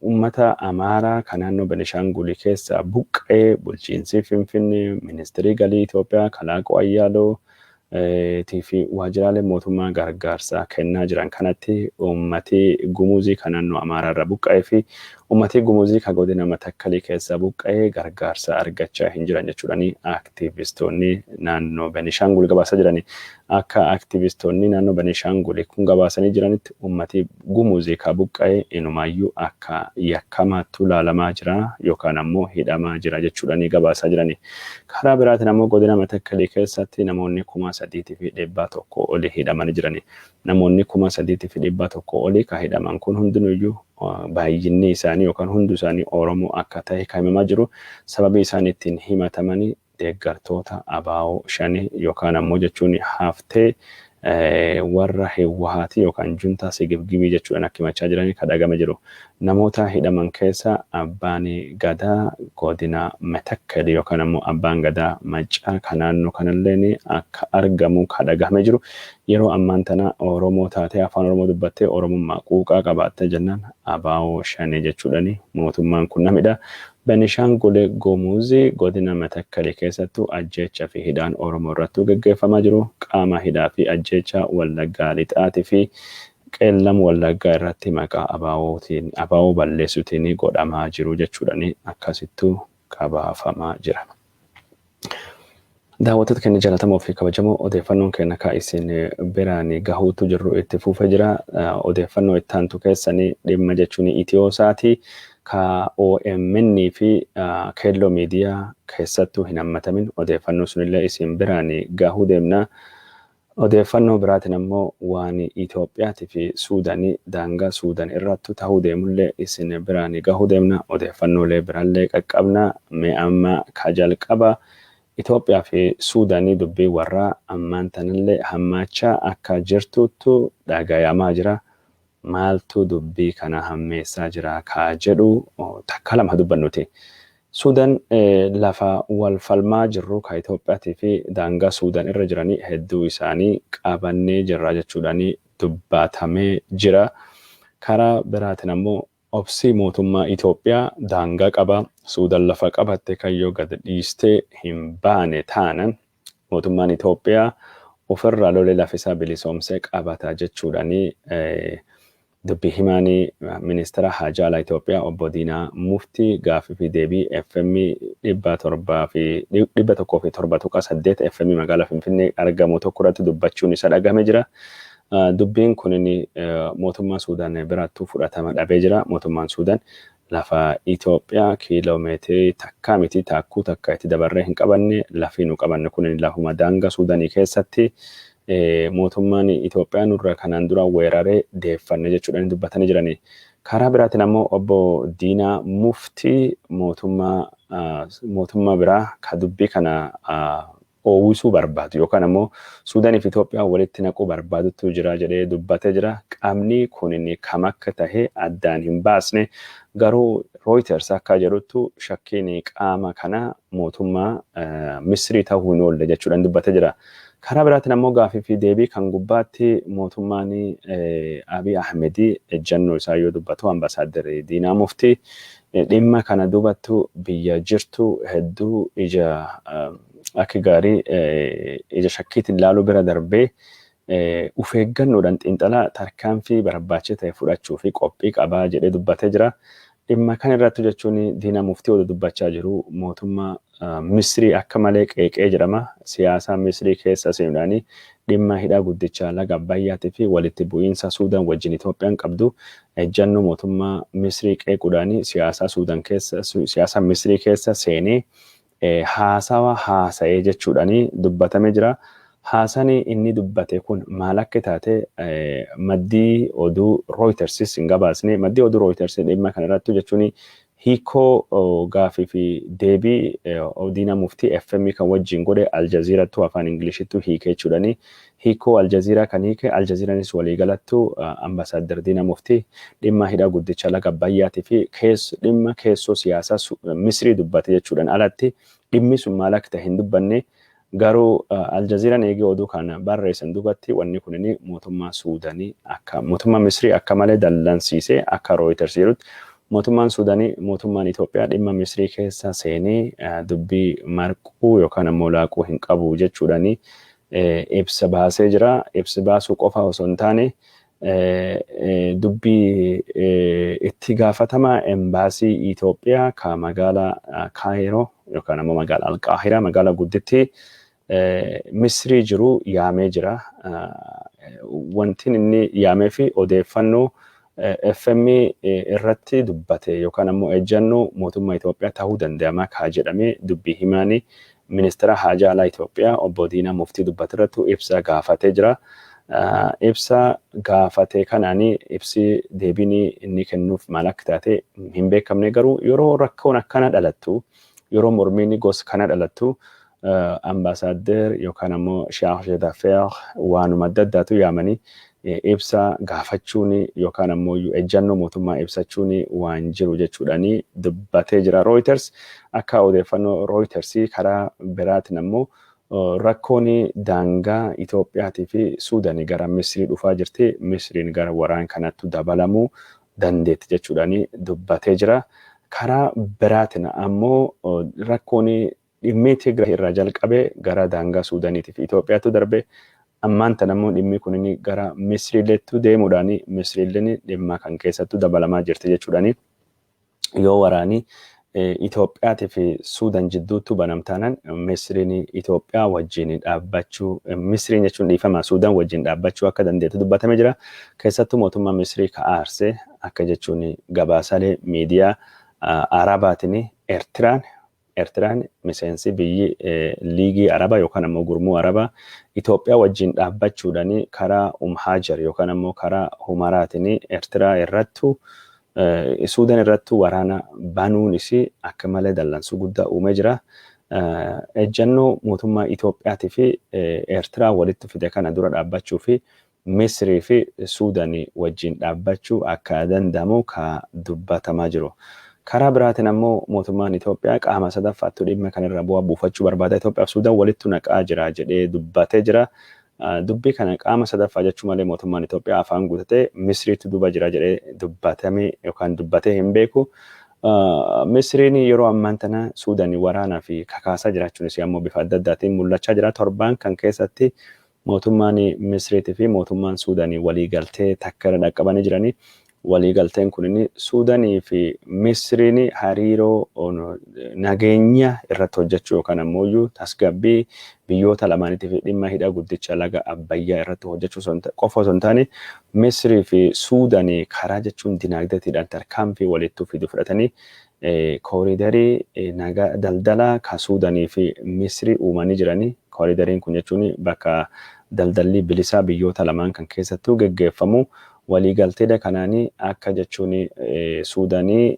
uummata Amaaraa kan naannoo Benishaangul keessa buqqee bulchiinsi Finfinnee ministeerii galii Itoophiyaa Kalaaqoo Ayyaaloo tiifi waajjiraalee mootummaa gargaarsaa kennaa jiran kanatti uummati Gumuzii kan naannoo Amaaraa irra buqqa'ee fi uummati Gumuzii kan godina Metekkelii keessa buqqa'ee gargaarsa argachaa hin jiran jechuudhaan aktivistoonni naannoo Benishaangul gabaasaa jirani. Akka aktivistoonni naannoo Benishaangul kun gabaasanii jiranitti uummati Gumuzii kan buqqa'ee inumaayyuu akka yakkamaattu ilaalamaa jira yookaan ammoo hidhamaa jira jechuudhaan gabaasaa jirani. Karaa biraatiin ammoo godina Metekkelii keessatti namoonni 3,100 oli hidhamanii jirani. Namoonni 3,100 oli kan hidhaman kun hundinuyyuu baay'inni isaanii yookaan hundi isaanii Oromo akka ta'e kan himamaa jiru. Sababii isaan ittiin himatamanii deeggartoota ABO 5 yookaan ammoo jechuun haftee warra Hiwwahaati yookaan juntaa sigibgibii jechuudhaan akka himachaa jiranii kan dhagame jiru. Namoota hidhaman keessa abbaan gadaa godina Metekkelii yookaan ammoo abbaan gadaa Maccaa kan naannoo kanallee akka argamu kan dhagame jiru. Yeroo ammaan tana Oromoo taatee afaan Oromoo dubbattee Oromummaa quuqaa qabaattee jennaan ABO 5 jechuudhaan mootummaan kun namidha. Benishaangul Gumuzii godina Metekkelii keessattuu ajjeechaa fi hidhaan Oromoo irrattuu gaggeeffamaa jiru. Qaama hidhaa fi ajjeechaa Wallaggaa lixaatii fi qeellam Wallaggaa irratti maqaa ABO balleessuutiin godhamaa jiru jechuudhaan akkasittuu gabaafamaa jira. Daawwattoota keenya jaalatamoo fi kabajamoo odeeffannoon keenya kan isin biraan gahuutu jirru itti fufee jira. Odeeffannoo itti aantu keessanii dhimma jechuun Itiyoosaati. ka OMN fi keelloo miidiyaa keessattuu hin hammatamin odeeffannoo sunillee isin biraan gahuu deemna. Odeeffannoo biraatiin ammoo waan Itoophiyaatii fi Suudaanii daangaa Suudaan irratti ta'uu deemullee isin biraan gahuu deemna. Odeeffannoolee biraallee qaqqabna. Mee amma ka jalqaba Itoophiyaa fi Suudaanii dubbii warraa ammaan tanallee hammaachaa akka jirtuuttu dhagayamaa jira. Maaltu dubbii kana hammeessaa jira kaa jedhu takka lama dubbannuti. Suudaan lafa wal falmaa jirru ka Itoophiyaatii fi daangaa Suudaan irra jiranii hedduu isaanii qabannee jirra jechuudhaanii dubbatamee jira. Karaa biraatiin ammoo obsii mootummaa Itoophiyaa daangaa qaba. Suudaan lafa qabatte kayyoo gad dhiistee hin baane taanan mootummaan Itoophiyaa ofirraa lolee lafisaa bilisoomsee qabata jechuudhaanii dubbii himaanii ministeera haajaa alaa Itoophiyaa obbo Diinaa Muftii gaaffii fi deebii FM 107.8 FM magaalaa Finfinnee argamu tokko irratti dubbachuun isa dhagahame jira. Dubbiin kun mootummaa Suudaan birattuu fudhatama dhabee jira. Mootummaan Suudaan lafa Itoophiyaa kiiloomeetirii takkaa miti taakkuu takka itti dabarree hin qabanne lafii nu qabanne kun lafuma daangaa Suudaanii keessatti mootummaan Itoophiyaa nurra kanaan dura weeraree deeffanne jechuudhaan dubbatanii jiranii. Karaa biraatiin ammoo obbo Diinaa Muftii mootummaa biraa ka dubbii kana oowwisuu barbaadu yookaan ammoo Suudaanii fi Itoophiyaa walitti naquu barbaadutu jira jedhee dubbatee jira. Qaamni kun kam akka tahe addaan hin baasne garuu Reuters akka jedhutu shakkiin qaama kana mootummaa Misrii ta'uu hin oolle jechuudhaan dubbatee jira. Karaa biraatiin ammoo gaaffii fi deebii kan gubbaatti mootummaan Abiy Ahmedii ejjannoo isaa yoo dubbatu ambasaaddar Diinaa Muftii dhimma kana dubattu biyya jirtu hedduu ija akka gaarii ija shakkiitiin ilaaluu bira darbee of eeggannoodhaan xiinxalaa tarkaanfii barbaachisaa ta'e fudhachuu fi qophii qabaa jedhee dubbatee jira. Dhimma kana irratti jechuun Diinaa Muftii oduu dubbachaa jiru mootummaa Misrii akka malee qeeqee jedhama. Siyaasa Misrii keessa seenuudhaanii dhimma hidhaa guddichaa laga Abbayyaatii fi walitti bu'iinsa Suudaan wajjin Itoophiyaan qabdu ejjannoo mootummaa Misrii qeequudhaanii siyaasa Misrii keessa seenee haasawa haasa'ee jechuudhaanii dubbatamee jira. Haasani inni dubbate kun maal akka taate maddii oduu Reuters hin gabaasne. Maddii oduu Reuters dhimma kana irratti jechuun hiikoo gaaffii fi deebii Diinaa Muftii FM kan wajjin godhe Aljaziirattu afaan Ingilishittu hiikee jechuudhaanii hiikoo Aljaziiraa kan hiike Aljaziiraanis waliigalattu ambasaaddar Diinaa Muftii dhimma hidhaa guddicha laga Abbayyaatii fi dhimma keessoo siyaasaa Misrii dubbate jechuudhaan alatti dhimmi sun maal akka ta'e hin dubbanne. Garuu Aljaziiraan eegee oduu kana barreessan duubatti wanni kun mootummaa Suudaanii akka mootummaa Misrii akka malee dallansiisee akka Reuters jedhutti mootummaan Suudaanii mootummaan Itoophiyaa dhimma Misrii keessa seenee dubbii marquu yookaan ammoo laaquu hin qabu jechuudhaanii ibsa baasee jira. Ibsi baasuu qofa osoo hin taane dubbii itti gaafatamaa embaasii Itoophiyaa ka magaalaa Kaayiroo yookaan ammoo magaalaa Alqaahiraa magaalaa guddittii Misrii jiru yaamee jira. Wantiin inni yaamee fi odeeffannoo FM irratti dubbate yookaan ammoo ejjannoo mootummaa Itoophiyaa ta'uu danda'ama kaa jedhamee dubbii himaanii ministeera haajaa alaa Itoophiyaa obbo Diinaa Muftii dubbate irratti ibsa gaafatee jira. Ibsa gaafatee kanaanii ibsi deebiin inni kennuuf maal akka taate hin beekamne garuu yeroo rakkoon akkana dhalattu yeroo mormiin gosa kana dhalattu ambasaaddar yookaan ammoo chargé d'affaires waanuma adda addaatu yaamanii ibsa gaafachuun yookaan ammoo ejjannoo mootummaa ibsachuun waan jiru jechuudhaanii dubbatee jira. Reuters akka odeeffannoo Reuters karaa biraatiin ammoo rakkoon daangaa Itoophiyaatii fi Suudaanii gara Misrii dhufaa jirti. Misriin gara waraan kanatti dabalamuu dandeetti jechuudhaanii dubbatee jira. Karaa biraatiin ammoo rakkoon dhimmi Tigraay irraa jalqabee gara daangaa Suudaaniitii fi Itoophiyaatti darbe ammaan tan ammoo dhimmi kun gara Misriileetti deemuudhaanii Misriileen dhimma kan keessattuu dabalamaa jirti jechuudhaanii yoo waraanii Itoophiyaatii fi Suudaan jidduutti banamtaanan Misriin Itoophiyaa wajjin dhaabbachuu Misriin jechuun dhiifama Suudaan wajjin dhaabbachuu akka dandeettu dubbatamee jira. Keessattuu mootummaa Misrii ka aarsee akka jechuun gabaasalee miidiyaa Arabaatiin Eertiraan miseensi biyyi liigii Arabaa yookaan ammoo gurmuu Arabaa Itoophiyaa wajjin dhaabbachuudhaan karaa Hajar yookaan ammoo karaa Humaraatiin Eertiraa irrattu Suudaan irrattu waraana banuun isii akka malee dallansuu guddaa uumee jira. Ejjannoo mootummaa Itoophiyaatii fi Eertiraa walitti fide kana dura dhaabbachuu fi Misrii fi Suudaanii wajjin dhaabbachuu akka danda'amu ka dubbatamaa jiru. Karaa biraatiin ammoo mootummaan Itoophiyaa qaama sadaffaatti dhimma kanarra bu'aa buufachuu barbaada. Itoophiyaa fi Suudaan walitti naqaa jira jedhee dubbatee jira. Dubbii kana qaama sadaffaa jechuu malee mootummaan Itoophiyaa afaan guutatee Misriitu duba jira jedhee dubbatamee yookaan dubbatee hin beeku. Misriin yeroo ammaan tana Suudaanii waraanaa fi kakaasaa jiraachuunis ammoo bifa adda addaatiin mul'achaa jira. Torbaan kan keessatti mootummaan Misriitii fi mootummaan Suudaanii waliigaltee takka irra dhaqqabanii jiranii. Waliigalteen kun Suudaanii fi Misriin hariiroo nageenya irratti hojjechuu yookaan ammoo tasgabbii biyyoota lamaaniitiif dhimma hidha guddicha laga Abbayyaa irratti hojjechuu qofa osoo hin taane Misrii fi Suudaanii karaa jechuun dinagdeetiidhaan tarkaanfii walitti fidu fudhatanii kooriidarii daldalaa ka Suudaanii fi Misrii uumanii jiranii. Kooriidariin kun jechuun bakka daldalli bilisaa biyyoota lamaan kan keessattuu geggeeffamu. Waliigalteedha kanaanii akka jechuun Suudaanii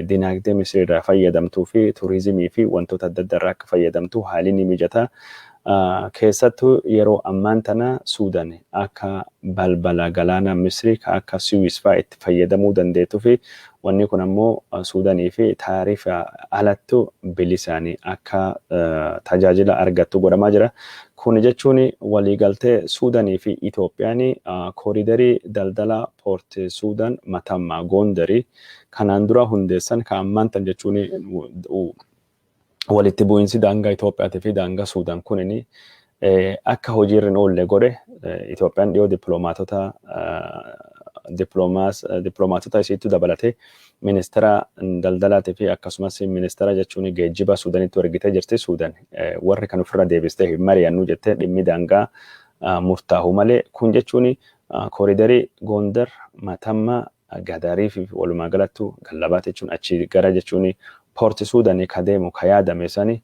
dinagdee Misrii irraa fayyadamtuu fi turizimii fi wantoota adda addaa irraa akka fayyadamtu haalli ni mijata. Keessattuu yeroo ammaan tana Suudaan akka balbala galaana Misrii akka Suwiis fa'aa itti fayyadamuu dandeettuu fi wanni kun ammoo Suudaanii fi taarifa alattu bilisaanii akka tajaajila argattu godhamaa jira. Kun jechuun waliigaltee Suudaanii fi Itoophiyaan kooriidarii daldala Poort Suudaan Matammaa Gondarii kanaan dura hundeessan kan ammaan tan jechuun walitti bu'iinsi daangaa Itoophiyaatii fi daangaa Suudaan kunin akka hojiirra hin oolle godhe. Itoophiyaan dhiyoo dippiloomaatota isiitu dabalatee ministeera daldalaatii fi akkasumas ministeera jechuun geejjiba Suudaanitti ergitee jirti. Suudaan warri kan ofirra deebistee hin mari'annu jettee dhimmi daangaa murtaa'u malee kun jechuun kooriidarii Gondar Matammaa Gadarii fi walumaa galattu Gallabaat jechuun achi gara jechuun Poort Suudaanii ka deemu ka yaadame sani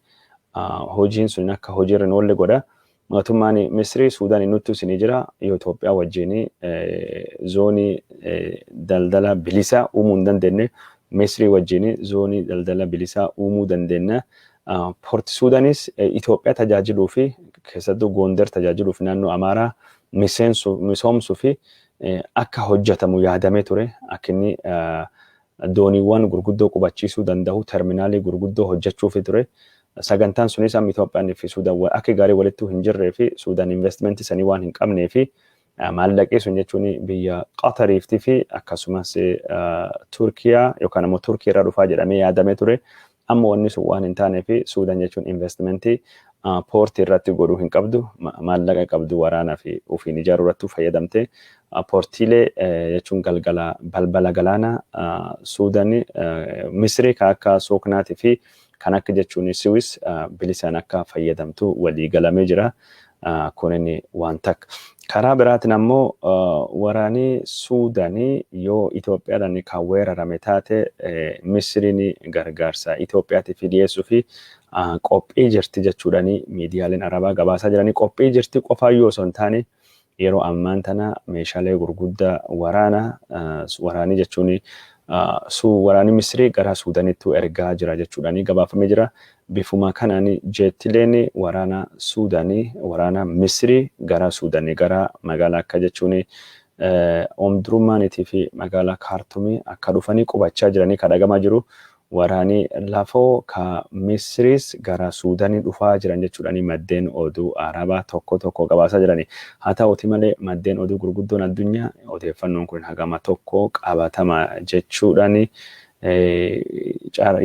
hojiin sun akka hojiirra hin oolle godha. Mootummaan Misrii Suudaanii nutti isinii jira yoo Itoophiyaa wajjin zoonii daldala bilisaa uumuu hin dandeenye Misrii wajjin zoonii daldala bilisaa uumuu dandeenya. Poort Suudaanis Itoophiyaa tajaajiluu fi keessattuu Gondar tajaajiluu fi naannoo Amaaraa misoomsuu fi akka hojjetamu yaadamee ture. Akka inni dooniiwwan gurguddoo qubachiisuu danda'u terminaalii gurguddoo hojjechuu fi ture. Sagantaan sunis amma Itoophiyaan fi Suudaan akka gaarii walitti hin jirree fi Suudaan investimentii sanii waan hin qabnee fi maallaqii sun jechuun biyya Qatariiftii fi akkasumas Turkiyaa yookaan ammoo Turkii irraa dhufaa jedhamee yaadamee ture. Amma wanni sun waan hin taanee fi Suudaan jechuun investimentii poortii irratti godhuu hin qabdu. Maallaqa qabdu waraanaa fi ofiin ijaaruu irratti fayyadamtee poortiilee jechuun balbala galaanaa Suudaan Misrii kan akka Sooknaatii fi kan akka jechuun Suwiis bilisaan akka fayyadamtu walii galamee jira. Kunin waan takka. Karaa biraatiin ammoo waraanii Suudaanii yoo Itoophiyaadhaan kan weerarame taate Misriin gargaarsa Itoophiyaatiif dhiyeessuu fi qophii jirti jechuudhaanii miidiyaaleen Arabaa gabaasaa jiranii. Qophii jirti qofaayyuu osoo hin taane yeroo ammaan tana meeshaalee gurguddaa waraanii jechuun waraanni Misrii gara Suudaanitti ergaa jira jechuudhaanii gabaafamee jira. Bifuma kanaan jeettileen waraana Suudaanii waraana Misrii gara Suudaanii gara magaalaa akka jechuun Omdurmaaniitii fi magaalaa Kaartumii akka dhufanii qubachaa jiranii kadhagamaa jiru. Waraanii lafoo ka Misriis gara Suudaanii dhufaa jiran jechuudhaanii maddeen oduu Arabaa tokko gabaasaa jiranii. Haa ta'uuti malee maddeen oduu gurguddoon addunyaa odeeffannoon kun hagama tokko qabatama jechuudhaanii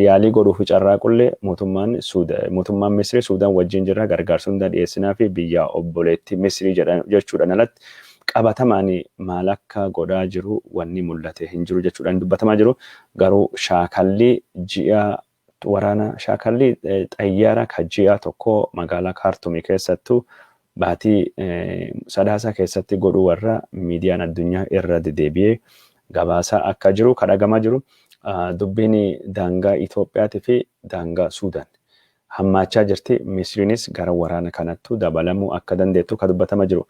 yaalii godhuu fi carraaqullee mootummaan Misrii Suudaan wajjin jira gargaarsa hunda dhiyeessinaa fi biyya obboleetti Misrii jechuudhaan alatti qabatamaan maal akka godhaa jiru wanni mul'ate hin jiru jechuudhaan dubbatamaa jiru. Garuu shaakallii xayyaara ka ji'a tokko magaalaa Kaartumii keessattuu baatii sadaasaa keessatti godhuu warra miidiyaan addunyaa irra dedeebi'ee gabaasaa akka jiru kadhagamaa jiru. dubbiin daangaa Itoophiyaatii fi daangaa Suudaan hammaachaa jirti. Misiriinis gara waraana kanattu dabalamuu akka dandeettu kan dubbatama jiru.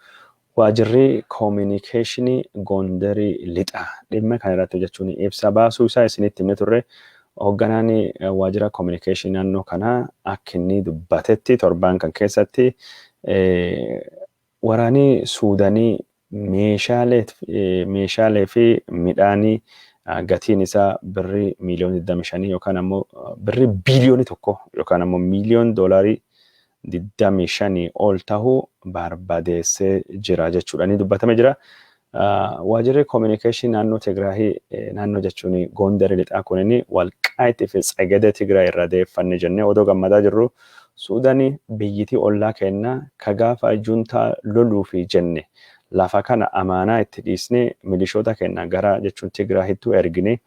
Waajirri koominikeeshinii Gondarii lixaa dhimma kana irratti hojjechuun ibsa baasuu isaa isinitti himne turre. Hoogganaan waajjira koominikeeshinii naannoo kanaa akka inni dubbatetti torbaan kan keessatti waraanni Suudaanii meeshaalee fi midhaanii gatiin isaa birrii miiliyoona 25 yookaan ammoo birrii biiliyoona 1 yookaan ammoo miiliyoona doolaarii 25 ol ta'uu barbaadeessee jira jechuudhaan dubbatame jira. Waajjirri koominikeeshinii naannoo Tigraahii naannoo jechuun Gondarii lixaa kunini Walqaayitii fi Tsagada Tigraay irraa deeffanne jennee odoo gammadaa jirru Suudaanii biyyitii ollaa kennaa ka gaafa juntaa loluu fi jenne lafa kana amaanaa itti dhiisnee milishoota kennaa gara jechuun Tigraahittuu ergine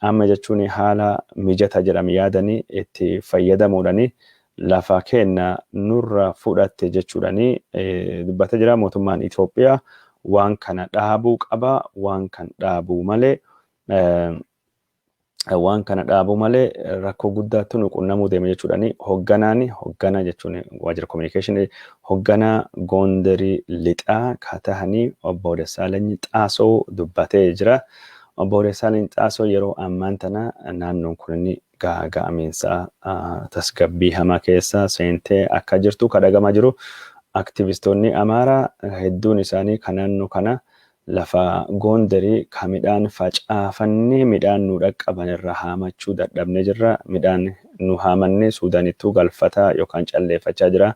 amma jechuun haala mijata jedhame yaadanii itti fayyadamuudhaani lafa kennaa nurra fudhatte jechuudhaani dubbata jira. Mootummaan Itoophiyaa waan kana dhaabuu qaba, waan kan dhaabuu malee rakkoo guddaatu nu qunnamuu deema jechuudhaani hoogganaa jechuun waajjira koominikeeshinii hoogganaa Gondarii lixaa ka tahanii obbo Dassaalany Xaasoo dubbatee jira. Obbo Dassaalany Xaasoo yeroo ammaan tana naannoon kun gaaga'amiinsa tasgabbii hamaa keessa seentee akka jirtu kadhagamaa jiru. Aktivistoonni Amaaraa hedduun isaanii kan naannoo kana lafa Gondarii ka midhaan facaafannee midhaan nu dhaqqaban irra haamachuu dadhabne jirra. Midhaan nu haamannee Suudaanittuu galfataa yookaan calleeffachaa jira.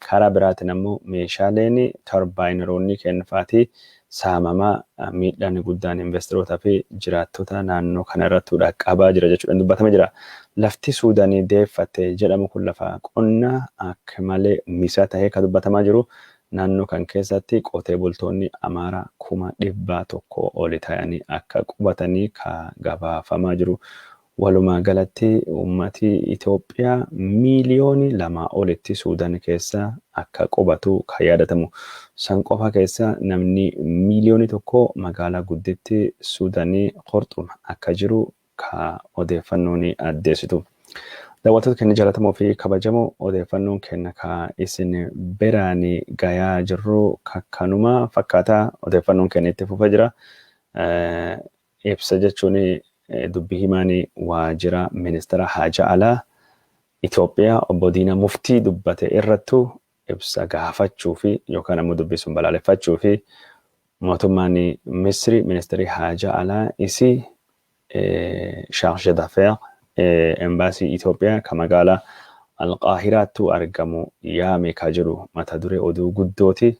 Karaa biraatiin ammoo meeshaaleen tarbaayinaroonni kennfaatii saamamaa miidhaan guddaan investoroota fi jiraattota naannoo kana irratti dhaqqabaa jira jechuudhaan dubbatame jira. Lafti Suudaanii deeffatte jedhamu kun lafa qonnaa akka malee misaa tahee kan dubbatamaa jiru. Naannoo kan keessatti qotee bultoonni Amaaraa 100,000 oli ta'anii akka qubatanii ka gabaafamaa jiru. Walumaa galatti uummati Itoophiyaa miiliyoonii 2 olitti Suudaan keessa akka qubatu kan yaadatamu. San qofa keessa namni miiliyoonii 1 magaalaa gudditti Suudaanii Khartoum akka jiru ka odeeffannoon addeessitu. Daawwattoota keenya jaallatamoo fi kabajamoo odeeffannoon keenya ka isin biraanii gayaa jirru kanuma fakkaata. Odeeffannoon keenya itti fufaa jira. Ibsa jechuun dubbii himaanii waajjira ministeera haajaa alaa Itoophiyaa obbo Diinaa Muftii dubbate irrattu ibsa gaafachuu fi yookaan ammoo dubbii sun balaaleffachuu fi mootummaan Misri ministeerri haajaa alaa isii chargé d'affaires embaasii Itoophiyaa ka magaalaa Alqaahiraattu argamu yaame ka jiru mata duree oduu guddooti.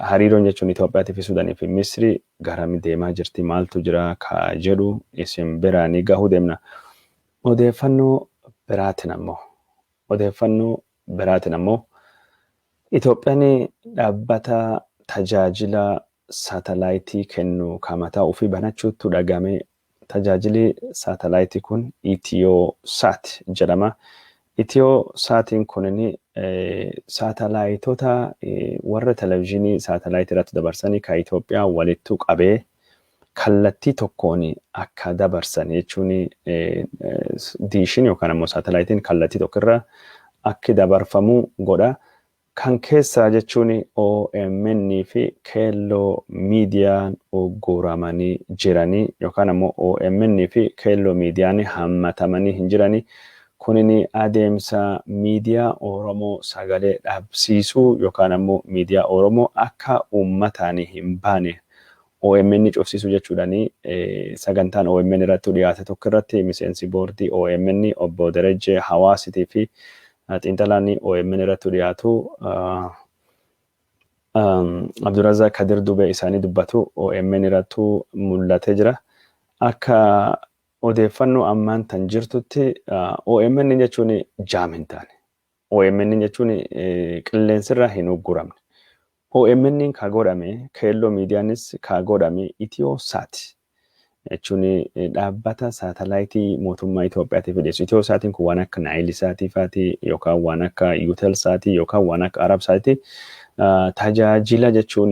Hariiroon jechuun Itoophiyaa fi Suudaanii fi Misri garam deemaa jirti maaltu jira ka jedhu isin biraanii gahuu deemna. Odeeffannoo biraatiin ammoo Itoophiyaan dhaabbata tajaajila saatalaayitii kennu ka mataa ofii banachuutu dhagame. Tajaajili saatalaayitii kun Itiyoosaat jedhama. Itiyoosatiin kunini saatalaayitoota warra televezyiinii saatalaayitii irratti dabarsanii ka Itoophiyaa walittu qabee kallattii tokkoon akka dabarsan jechuun diishin yookaan ammoo saatalaayitiin kallattii tokkorra akka dabarfamuu godha. Kan keessaa jechuun OMN fi keelloo miidiyaan ogguramanii jiranii yookaan ammoo OMN fi keelloo miidiyaan hammatamanii hin jiranii. Kunini adeemsa miidiyaa Oromoo sagalee dhabsiisuu yookaan ammoo miidiyaa Oromoo akka uummataan hin baane OMN cufsiisuu jechuudhaani. Sagantaan OMN irratti dhiyaate tokko irratti miseensi boordii OMN obbo Darajjee Hawaasitii fi xiinxalaan OMN irratti dhiyaatu Abdurazaaq Kadir Dubee isaanii dubbatu OMN irratti mul'atee jira. Akka odeeffannoo ammaan tan jirtutti OMN jechuun jaamintaan. OMN jechuun qilleensirra hin ugguramne. OMN ka godhame keelloo miidiyaanis ka godhame Itiyoosaat jechuun dhaabbata saatalaayitii mootummaa Itoophiyaatiif dhiyeessu. Itiyoosaatiin kun waan akka Naayilsaatii faatii yookaan waan akka Yuutelsaatii yookaan waan akka Arabsaatii tajaajila jechuun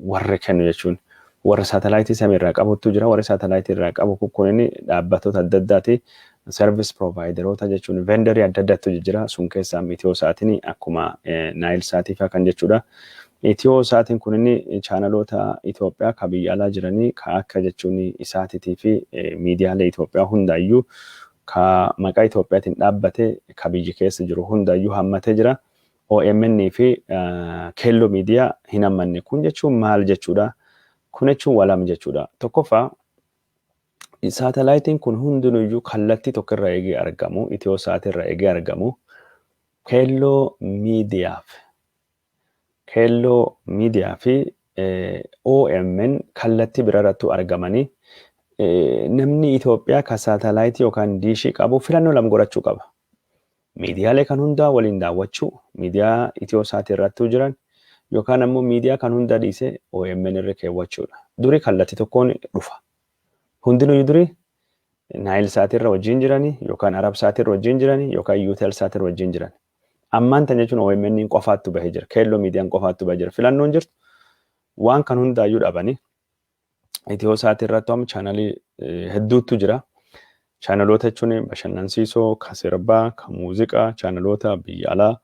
warra kennu jechuun warra saatalaayitii samiirraa qabutu jira. Warri saatalaayitii irraa qabu kunniin dhaabbattoota adda addaati. Service provideroota jechuun vendorii adda addaatu jira. Sun keessaa Itiyooosaatiin akkuma Naayilsaatii fa'aa kan jechuudha. Itiyooosaatiin kunniin chaanaloota Itoophiyaa kan biyya alaa jiranii kan akka jechuun isaatiitii fi miidiyaalee Itoophiyaa hundaayyuu kan maqaa Itoophiyaatiin dhaabbate kan biyya keessa jiru hundaayyuu hammatee jira. OMN fi keelloo miidiyaa hin hammanne. Kun jechuun maal jechuudha? Kun jechuun walam jechuudha. Tokkoffaa saatalaayitiin kun hundinuyyuu kallattii tokko irraa eegee argamu. Itiyoosaat irraa eegee argamu. Keelloo miidiyaa fi OMN kallattii biraarrattu argamanii namni Itoophiyaa kan saatalaayitii yookaan diishii qabu filannoo lama godhachuu qaba. Miidiyaalee kan hundaa waliin daawwachuu, miidiyaa Itiyoosaat irrattuu jiran yookaan ammoo miidiyaa kan hundaa dhiisee OMN irra keewwachuudha. Durii kallattii tokkoon dhufa. Hundinuyyuu durii Naayilsaat irra wajjin jiranii yookaan Arabsaat irra wajjin jiranii yookaan Yuutelsaat irra wajjin jiran. Ammaan tan jechuun OMN qofaattu bahee jira. Keelloo miidiyaan qofaattu bahee jira. Filannoon jirtu waan kan hundaayyuu dhabanii Itiyoosaat irratti amma chaanalii hedduutu jira. Chaanaloota jechuun bashannansiisoo, kan sirbaa, kan muuziqaa, chaanaloota biyya alaa,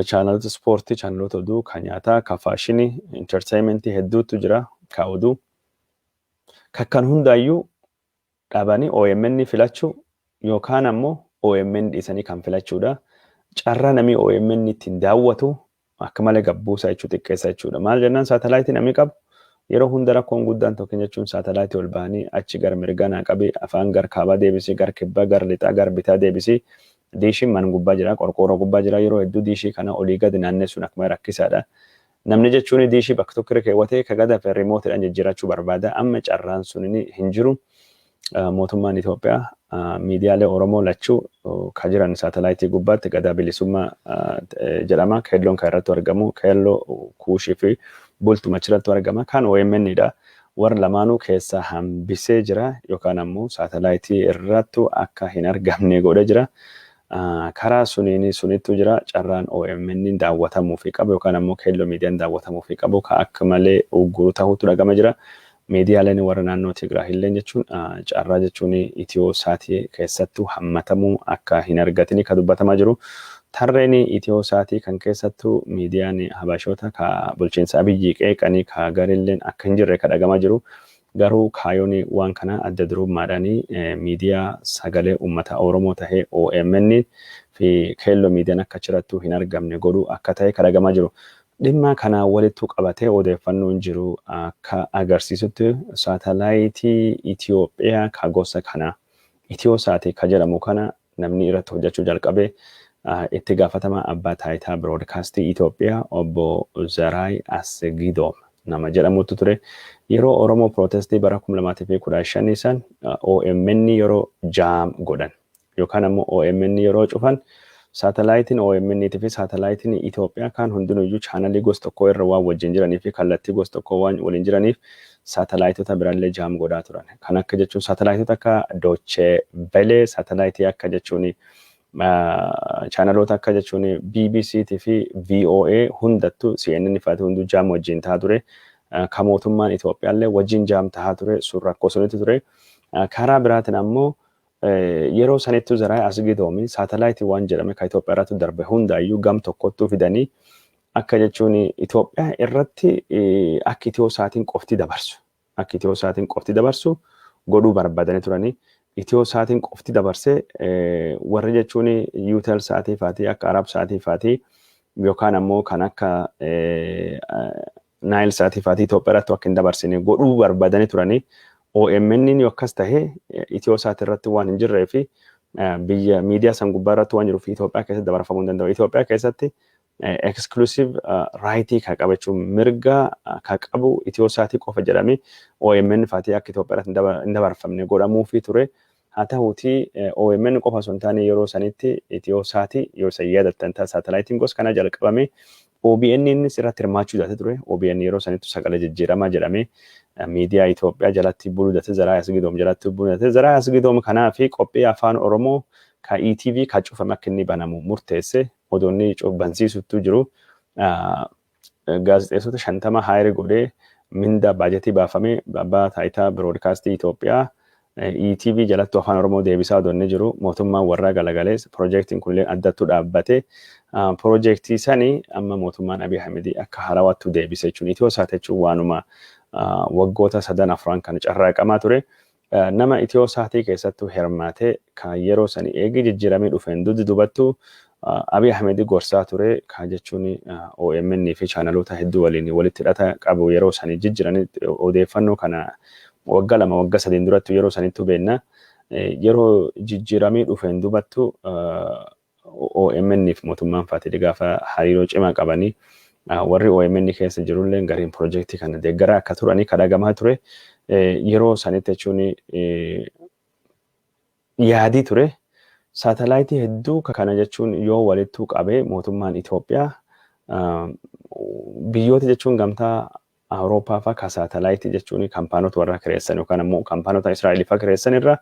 chaanaloota ispoortii, chaanaloota oduu, kan nyaataa, kan faashinii, entertainmentii hedduutu jira. Kan oduu. Kan hundaayyuu dhabanii OMN filachuu yookaan ammoo OMN dhiisanii kan filachuudha. Carraa namni OMN ittiin daawwatu akka malee gabbuusaa jechuu xiqqeessa jechuudha. Maal jennaan saatalaayitii namni qabu yeroo hunda rakkoon guddaan tokko jechuun saatalaayitii ol bahanii achi gara mirgaa naa qabee afaan gar kaabaa deebisee gar kibbaa gar lixaa gar bitaa deebisee diishiin man gubbaa jira qorqoorroo gubbaa jira yeroo hedduu diishii kana olii gadi naannessuun akkuma rakkisaadha. Namni jechuun diishii bakka tokko irra keewwatee ka gada fi riimootiidhaan jijjiirachuu barbaada. Amma carraan sun hin jiru. Mootummaan Itoophiyaa miidiyaalee Oromoo lachuu kan jiran saatalaayitii gubbaatti gadaa bilisummaa jedhama. Keelloon kan irratti argamu keelloo kuushii fi bultuma achirratti argama. Kan OMN'dha. Warra lamaanuu keessa hambisee jira yookaan ammoo saatalaayitii irrattu akka hin argamne godhee jira. Karaa sunittu jira carraan OMN daawwatamuu fi qabu yookaan ammoo keelloo miidiyaan daawwatamuu fi qabu kan akka malee ugguru ta'utu dhagama jira. Miidiyaaleen warra naannoo Tigraay illee jechuun carraa jechuun Itiyooosaatii keessattuu hammatamuu akka hin argatini kan dubbatamaa jiru. Tarreen Itiyooosaatii kan keessattuu miidiyaan Habashoota ka bulchiinsa Abiyyi qeeqanii ka garilleen akka hin jirre kan dhagamaa jiru. Garuu kaayoon waan kana adda durummaadhaanii miidiyaa sagalee uummata Oromoo tahee OMN fi keelloo miidiyaan akka jirattuu hin argamne godhuu akka ta'e kan dhagamaa jiru. Dhimma kana walittu qabatee odeeffannoon jiru akka agarsiisutti saatalaayitii Itoophiyaa ka gosa kana Itiyooosaatii ka jedhamu kana namni irratti hojjechuu jalqabee itti gaafatamaa abbaa taayitaa biroodkaastii Itoophiyaa obbo Zaraay Asgidoom nama jedhamutu ture. Yeroo Oromoprotestii bara 2015 san OMN yeroo jaam godhan yookaan ammoo OMN yeroo cufan saatalaayitiin OMN fi saatalaayitiin Itoophiyaa kan hundinuyyuu chaanalii gosa tokko irra waan wajjin jiranii fi kallattii gosa tokko waan waliin jiraniif saatalaayitota biraallee jaam godhaa turan. Kan akka jechuun saatalaayitota akka Dochee Velee, saatalaayitii akka jechuun chaanaloota akka jechuun BBC fi VOA hundattuu CNN fa'aati hunduu jaam wajjin ta'a ture. Kan mootummaan Itoophiyaallee wajjin jaam ta'a ture. Sun rakkoo sunitti ture. Karaa biraatiin ammoo yeroo sanittuu Zaraay Asgidoomi saatalaayitii waan jedhame kan Itoophiyaa irratti darbe hundaayyuu gam tokkottuu fidanii akka jechuun Itoophiyaa irratti akka Itiyoosaatiin qofti dabarsu. Akka Itiyoosaatiin qofti dabarsu godhuu barbaadanii turanii. Itiyoosaatiin qofti dabarsee warri jechuun Yuutelsaatii fa'aatii akka Arabsaatii fa'aatii yookaan ammoo kan akka Naayilsaatii fa'aatii Itoophiyaa irratti akka hin dabarsine godhuu barbaadanii turanii. OMN yookas tahee Itiyoosaat irratti waan hin jirree fi biyya miidiyaa san gubbaa irratti waan jiruuf Itoophiyaa keessatti dabarfamuu hin danda'u. Itoophiyaa keessatti exclusive raayitii kan qabachuun mirga kan qabu Itiyoosaatii qofa jedhamee OMN fa'aatii akka Itoophiyaa irratti hin dabarfamne godhamuu fi ture. Haa ta'uutii OMN qofa osoo hin taane yeroo sanitti Itiyoosaatii yoo isa yaadattan ta'a saatalaayitiin gosa kana jalqabame OBN innis irratti hirmaachuu jaate ture. OBN yeroo sanittu sagalee jijjiiramaa jedhamee miidiyaa Itoophiyaa jalatti buludate Zaraay Asgidoom jalatti buludate. Zaraay Asgidoom kanaa fi qophii afaan Oromoo ka ETV ka cufame akka inni banamu murteesse odoonni bansiisuttu jiru. Gaazexeessota 50 haayir godhee minda baajetii baafamee abbaa taayitaa biroodkaastii Itoophiyaa ETV jalatti afaan Oromoo deebisaa odonne jiru mootummaan warraa galagalees piroojeektiin kunillee addattuu dhaabbatee piroojeektii sanii amma mootummaan Abiy Ahmed akka haarawattu deebise jechuun Itiyoosaat jechuun waanuma waggoota 3-4 kan carraaqamaa ture. Nama Itiyoosaati keessattuu hirmaatee kan yeroo sanii eegi jijjiiramee dhufeen dubattuu Abiy Ahmed gorsaa ture kan jechuun OMN fi chaanaloota hedduu waliin walitti hidhata qabu yeroo sanii jijjiiranii odeeffannoo kana waggaa 2 waggaa 3 duratti yeroo sanittu beenna yeroo jijjiiramee dhufeen dubattuu OMN fi mootummaan faatidha gaafa hariiroo cimaa qabanii warri OMN keessa jirullee gariin piroojeektii kana deeggaraa akka turanii kadhagamaa ture yeroo sanitti jechuun yaadii ture saatalaayitii hedduu kana jechuun yoo walittuu qabee mootummaan Itoophiyaa biyyoota jechuun gamtaa Awurooppaa fa'aa saatalaayitii jechuun kaampaanota warra kireessan yookaan ammoo kaampaanota Israa'el fa'aa kireessan irra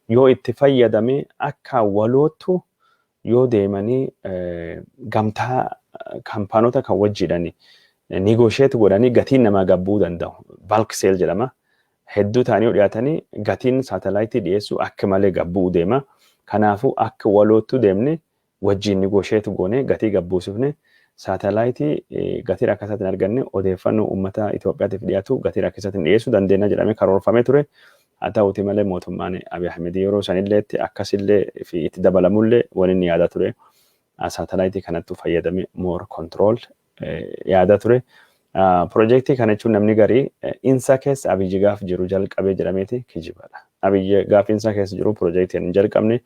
yoo itti fayyadamee akka walootu yoo deemanii gamtaa kaampaanota kan wajjidhani negotiate godhanii gatiin namaa gabbuu danda'u. Bulk sale jedhama. Hedduu ta'anii dhiyaatanii gatiin saatalaayitii dhiyeessuu akka malee gabbuu deema. Kanaafuu akka walootu deemne wajjin negotiate goone gatii gabbuusifne saatalaayitii gatii rakkisaatiin arganne odeeffannoo uummata Itoophiyaatiif dhiyaatu gatii rakkisaatiin dhiyeessuu dandeenya jedhamee karoorfamee ture. Haa ta'uutii malee mootummaan Abiy Ahmed yeroo sanilleetti akkasillee fi itti dabalamullee waliin yaada ture. Saatalaayitii kanattu fayyadamee more control yaada ture. Piroojeektii kana jechuun namni garii insa keessa Abiyyi gaaf jiru jalqabee jedhameeti kijibadha. Abiyyi gaaf insa keessa jiru piroojeektiin hin jalqabne.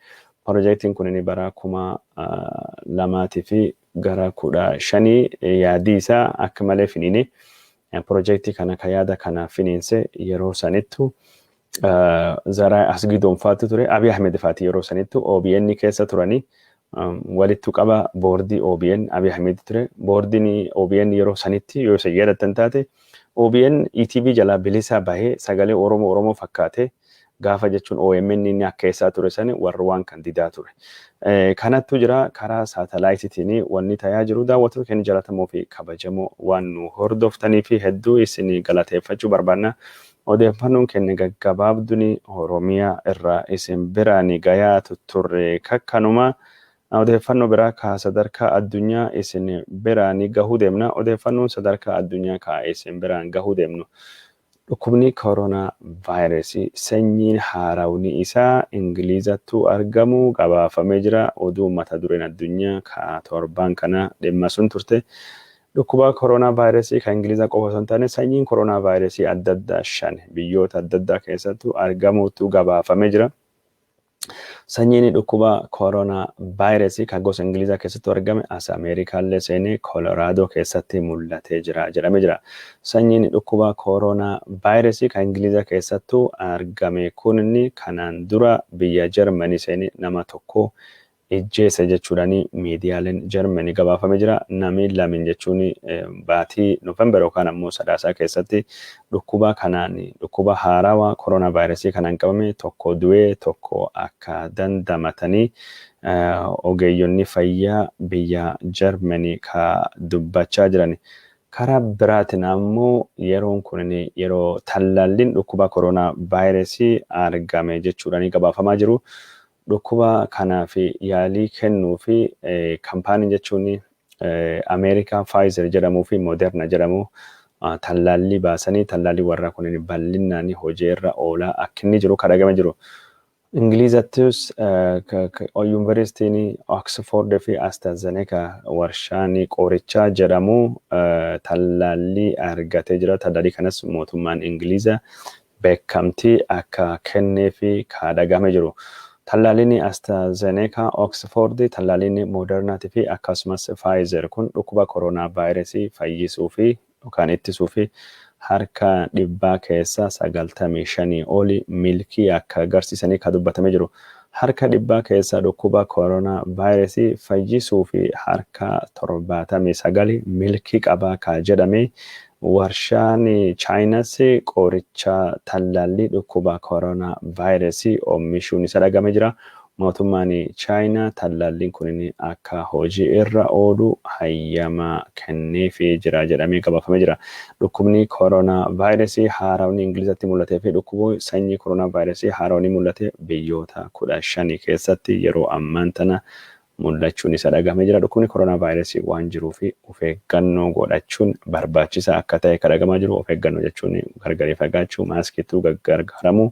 Piroojeektiin kun inni bara 2002 fi gara 15 yaadii isaa akka malee finiine. Piroojeektii kana ka yaada kana finiinse yeroo sanittu Zaraa Asgidoonfaatu ture. Abiy Ahmed faati yeroo sanittu OBN keessa turanii walittu qaba boordii OBN Abiy Ahmed ture. Boordiin OBN yeroo sanitti yoo isa yaadatan taate OBN ETV jala bilisa bahee sagalee Oromoo fakkaate gaafa jechuun OMN inni akka isaa ture sani warra waan kan didaa ture. Kanattu jira karaa saatalaayitiin wanni tayaa jiru daawwattoota keenya jaallatamoo fi kabajamoo waan nu hordoftanii fi hedduu isin galateeffachuu barbaanna. Odeeffannoon keenya gaggabaabduun Oromiyaa irraa isin biraan gayaa turre kakkanuma. Odeeffannoo biraa ka sadarkaa addunyaa isin biraan gahuu deemna. Odeeffannoon sadarkaa addunyaa ka isin biraan gahuu deemnu. Dhukkubni koronaa vaayirasii sanyiin haarawni isaa Ingilizattuu argamu gabaafamee jira. Oduu mata dureen addunyaa ka torban kana dhimma sun turte. Dhukkuba koronaa vaayirasii kan Ingiliza qofa osoo hin taane sanyiin koronaa vaayirasii adda addaa 5 biyyoota adda addaa keessattuu argamuutu gabaafamee jira. Sanyiin dhukkuba koronaa vaayirasii kan gosa Ingiliza keessatti argame as Ameerikaallee seenee Koloraadoo keessatti mul'atee jira jedhamee jira. Sanyiin dhukkuba koronaa vaayirasii kan Ingiliza keessattuu argame kunni kanaan dura biyya Jarmanii seenee nama tokko ijjeessa jechuudhaani miidiyaaleen Jarmanii gabaafamee jira. Namni lamin jechuun baatii Noofembar yookaan ammoo sadaasaa keessatti dhukkuba kanaan dhukkuba haarawaa koronaa vaayirasii kanaan qabame tokko du'ee tokko akka dandamatanii ogeeyyonni fayyaa biyya Jarmanii ka dubbachaa jiran. Karaa biraatiin ammoo yeroon kun yeroo tallaalliin dhukkuba koronaa vaayirasii argame jechuudhaani gabaafamaa jiru. Dhukkuba kanaa fi yaalii kennuu fi kaampaaniin jechuun Ameerikaa Pfizer jedhamuu fi Moderna jedhamu tallaallii baasanii tallaallii warra kun bal'inaan hojii irra oolaa akka inni jiru kadhagame jiru. Ingilizattis Yuunivarsiitiin Oxford fi AstraZeneca warshaan qorichaa jedhamu tallaallii argatee jira. Tallaallii kanas mootummaan Ingiliza beekamtii akka kennee fi kadhagame jiru. Tallaalliin AstraZeneca, Oxford, tallaalliin Moderna fi akkasumas Pfizer kun dhukkuba koronaa vaayirasii fayyisuu fi yookaan ittisuu fi harka 100 keessa 95 oli milkii akka agarsiisanii ka dubbatamee jiru. Harka 100 keessa dhukkuba koronaa vaayirasii fayyisuu fi harka 79 milkii qaba ka jedhame warshaan Chaayinas qoricha tallaallii dhukkuba koronaa vaayirasii oomishuun isa dhagame jira. mootummaan Chaayinaa tallaalliin kun akka hojii irra oolu hayyama kenneefii jira jedhamee gabaafamee jira. Dhukkubni koronaa vaayirasii haarawni Ingilizatti mul'atee fi dhukkubni sanyii koronaa vaayirasii haarawni mul'ate biyyoota 15 keessatti yeroo ammaan tana mul'achuun isa dhagamee jira. Dhukkubni koronaa vaayirasii waan jiruuf of eeggannoo godhachuun barbaachisaa akka ta'e kan dhagamaa jiru. Of eeggannoo jechuun gargari fagaachuu, maaskii gargaaramuu,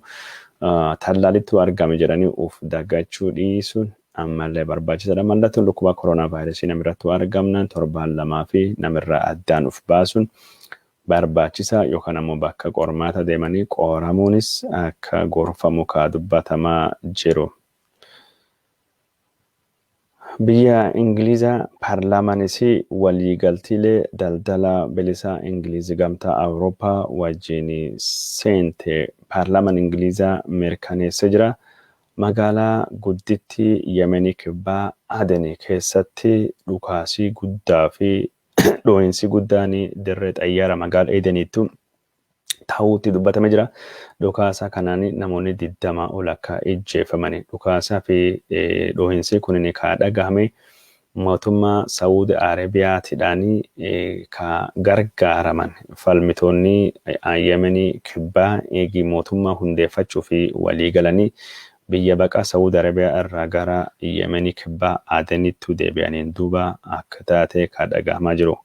tallaalittuu argame jedhanii of daggachuu dhiisuun ammallee barbaachisaadha. Mallattoon dhukkuba koronaa vaayirasii namirrattuu argamnaan torbaan 2 fi namirraa addaan of baasuun barbaachisaa yookaan ammoo bakka qormaata deemanii qoramuunis akka gorfamu dubbatamaa jiru. Biyya Ingilizaa paarlaamaanis waliigaltiilee daldala bilisaa Ingiliz gamtaa Awurooppaa wajjin seente paarlaamaan Ingilizaa mirkaneessee jira. Magaalaa guddittii Yemenii kibbaa Aden keessatti dhukaasii guddaa fi dhoohinsi guddaan dirree xayyaara magaalaa Edeniitti ta'uutti dubbatamee jira. Dhukaasa kanaan namoonni 20 ol akka ajjeefamani. Dhukaasaa fi dhoohinsi kun kan dhagahame mootummaa Saudi Arabiyaatiidhaan kan gargaaraman falmitoonni Yemenii kibbaa eegii mootummaa hundeeffachuu fi walii galanii biyya baqaa Saudi Arabiyaa irraa gara Yemenii kibbaa Adenitti deebi'aniin duuba akka taate kan dhagahamaa jiru.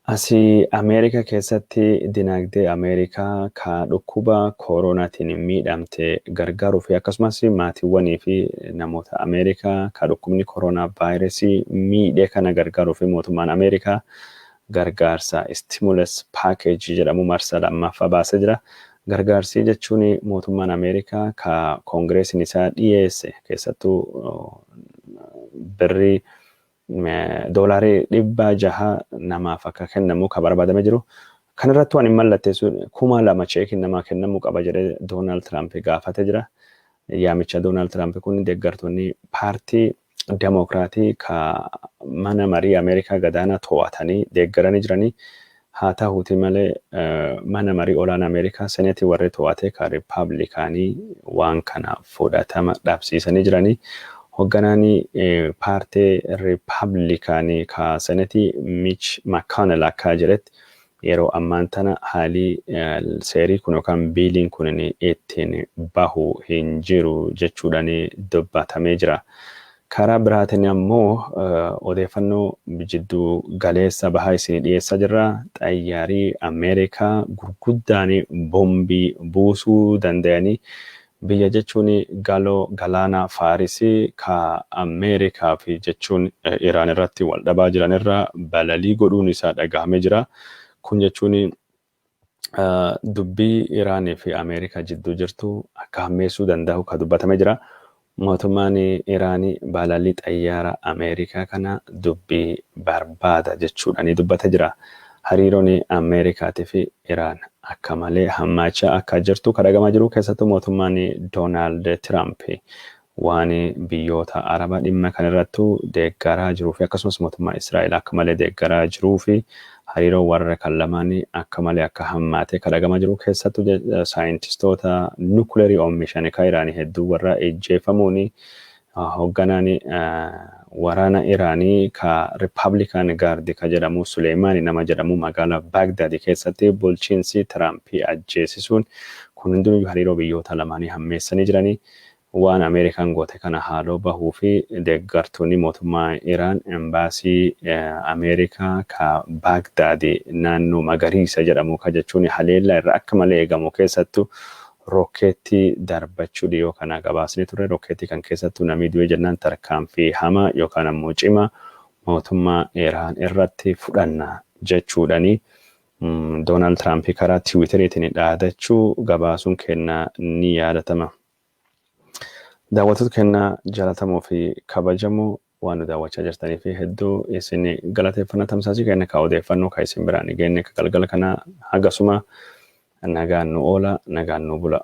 Asii Ameerikaa keessatti dinagdee Ameerikaa ka dhukkuba koronaatiin miidhamte gargaaruu fi akkasumas maatiiwwanii fi namoota Ameerikaa ka dhukkubni koronaa vaayirasii miidhee kana gargaaruu fi mootummaan Ameerikaa gargaarsa stimulus package jedhamu marsa lammaffaa baasee jira. Gargaarsi jechuun mootummaan Ameerikaa ka koongireesiin isaa dhiyeesse keessattuu birrii doolarii 600 namaaf akka kennamu kan barbaadamee jiru. Kan irratti waan hin mallatteessu 2,000 cheekiin namaa kennamuu qaba jedhee Doonaald Tiraamp gaafatee jira. Yaamicha Doonaald Tiraamp kun deeggartoonni paartii Demokiraatii ka mana marii Ameerikaa gadaanaa to'atanii deeggaranii jiranii. Haa ta'uuti malee mana marii olaanaa Ameerikaa seneetii warri to'ate ka Rippaabilikaanii waan kana fudhatama dhabsiisanii jiranii. Hogganaani paartii Rippaabilikaanii ka seneetii Mitch McConnell akka jedhetti yeroo ammaan tana haalii seerii kun yookaan biiliin kun ittiin bahu hin jiru jechuudhaan dubbatamee jira. Karaa biraatiin ammoo odeeffannoo jidduu galeessa bahaa isin dhiyeessaa jirra. Xayyaarii Ameerikaa gurguddaan boombii buusuu danda'anii biyya jechuun galoo galaana Faarisii ka Ameerikaa fi jechuun Iraan irratti wal dhabaa jiran irraa balalii godhuun isaa dhagahamee jira. Kun jechuun dubbii Iraanii fi Ameerikaa jidduu jirtu akka hammeessuu danda'u kan dubbatamee jira. Mootummaan Iraanii balalii xayyaara Ameerikaa kana dubbii barbaada jechuudhaan dubbatee jira. Hariiroon Ameerikaatii fi Iraan akka malee hammaachaa akka jirtu kan dhagamaa jiru. Keessattuu mootummaan Doonaald Tiraamp waan biyyoota Arabaa dhimma kan irrattu deeggaraa jiruu fi akkasumas mootummaa Israa'el akka malee deeggaraa jiruu fi hariiroo warra kan lamaan akka malee akka hammaate kan dhagamaa jiru. Keessattuu saayintistoota nukuleerii oomishan kan Iraanii hedduu warra ajjeefamuun hoogganaan waraana Iraanii ka Rippaabilikaan gaardii ka jedhamu Suleemaani nama jedhamu magaalaa Baagdaad keessatti bulchiinsi Tiraamp ajjeesisuun kun hundinuu hariiroo biyyoota lamaanii hammeessanii jiranii. Waan Ameerikaan goote kana haaloo bahuu fi deeggartoonni mootummaa Iraan embaasii Ameerikaa ka Baagdaad naannoo magariisa jedhamu ka jechuun haleellaa irra akka malee eegamu keessattuu rokkeettii darbachuu dhiyoo kana gabaasni ture. Rokkeettii kan keessattuu namni du'e jennaan tarkaanfii hamaa yookaan ammoo cimaa mootummaa Iraan irratti fudhanna jechuudhani Doonaald Tiraamp karaa Tiwiiteriitiin dhaadachuu gabaasuun kennaa ni yaadatama. Daawwattoota kennaa jaallatamoo fi kabajamoo waan nu daawwachaa jirtanii fi hedduu isin galateeffannaa tamsaasii kenna ka odeeffannoo ka isin biraan geenne ka galgala kana hagasuma nagaan nu oola nagaan nu bula.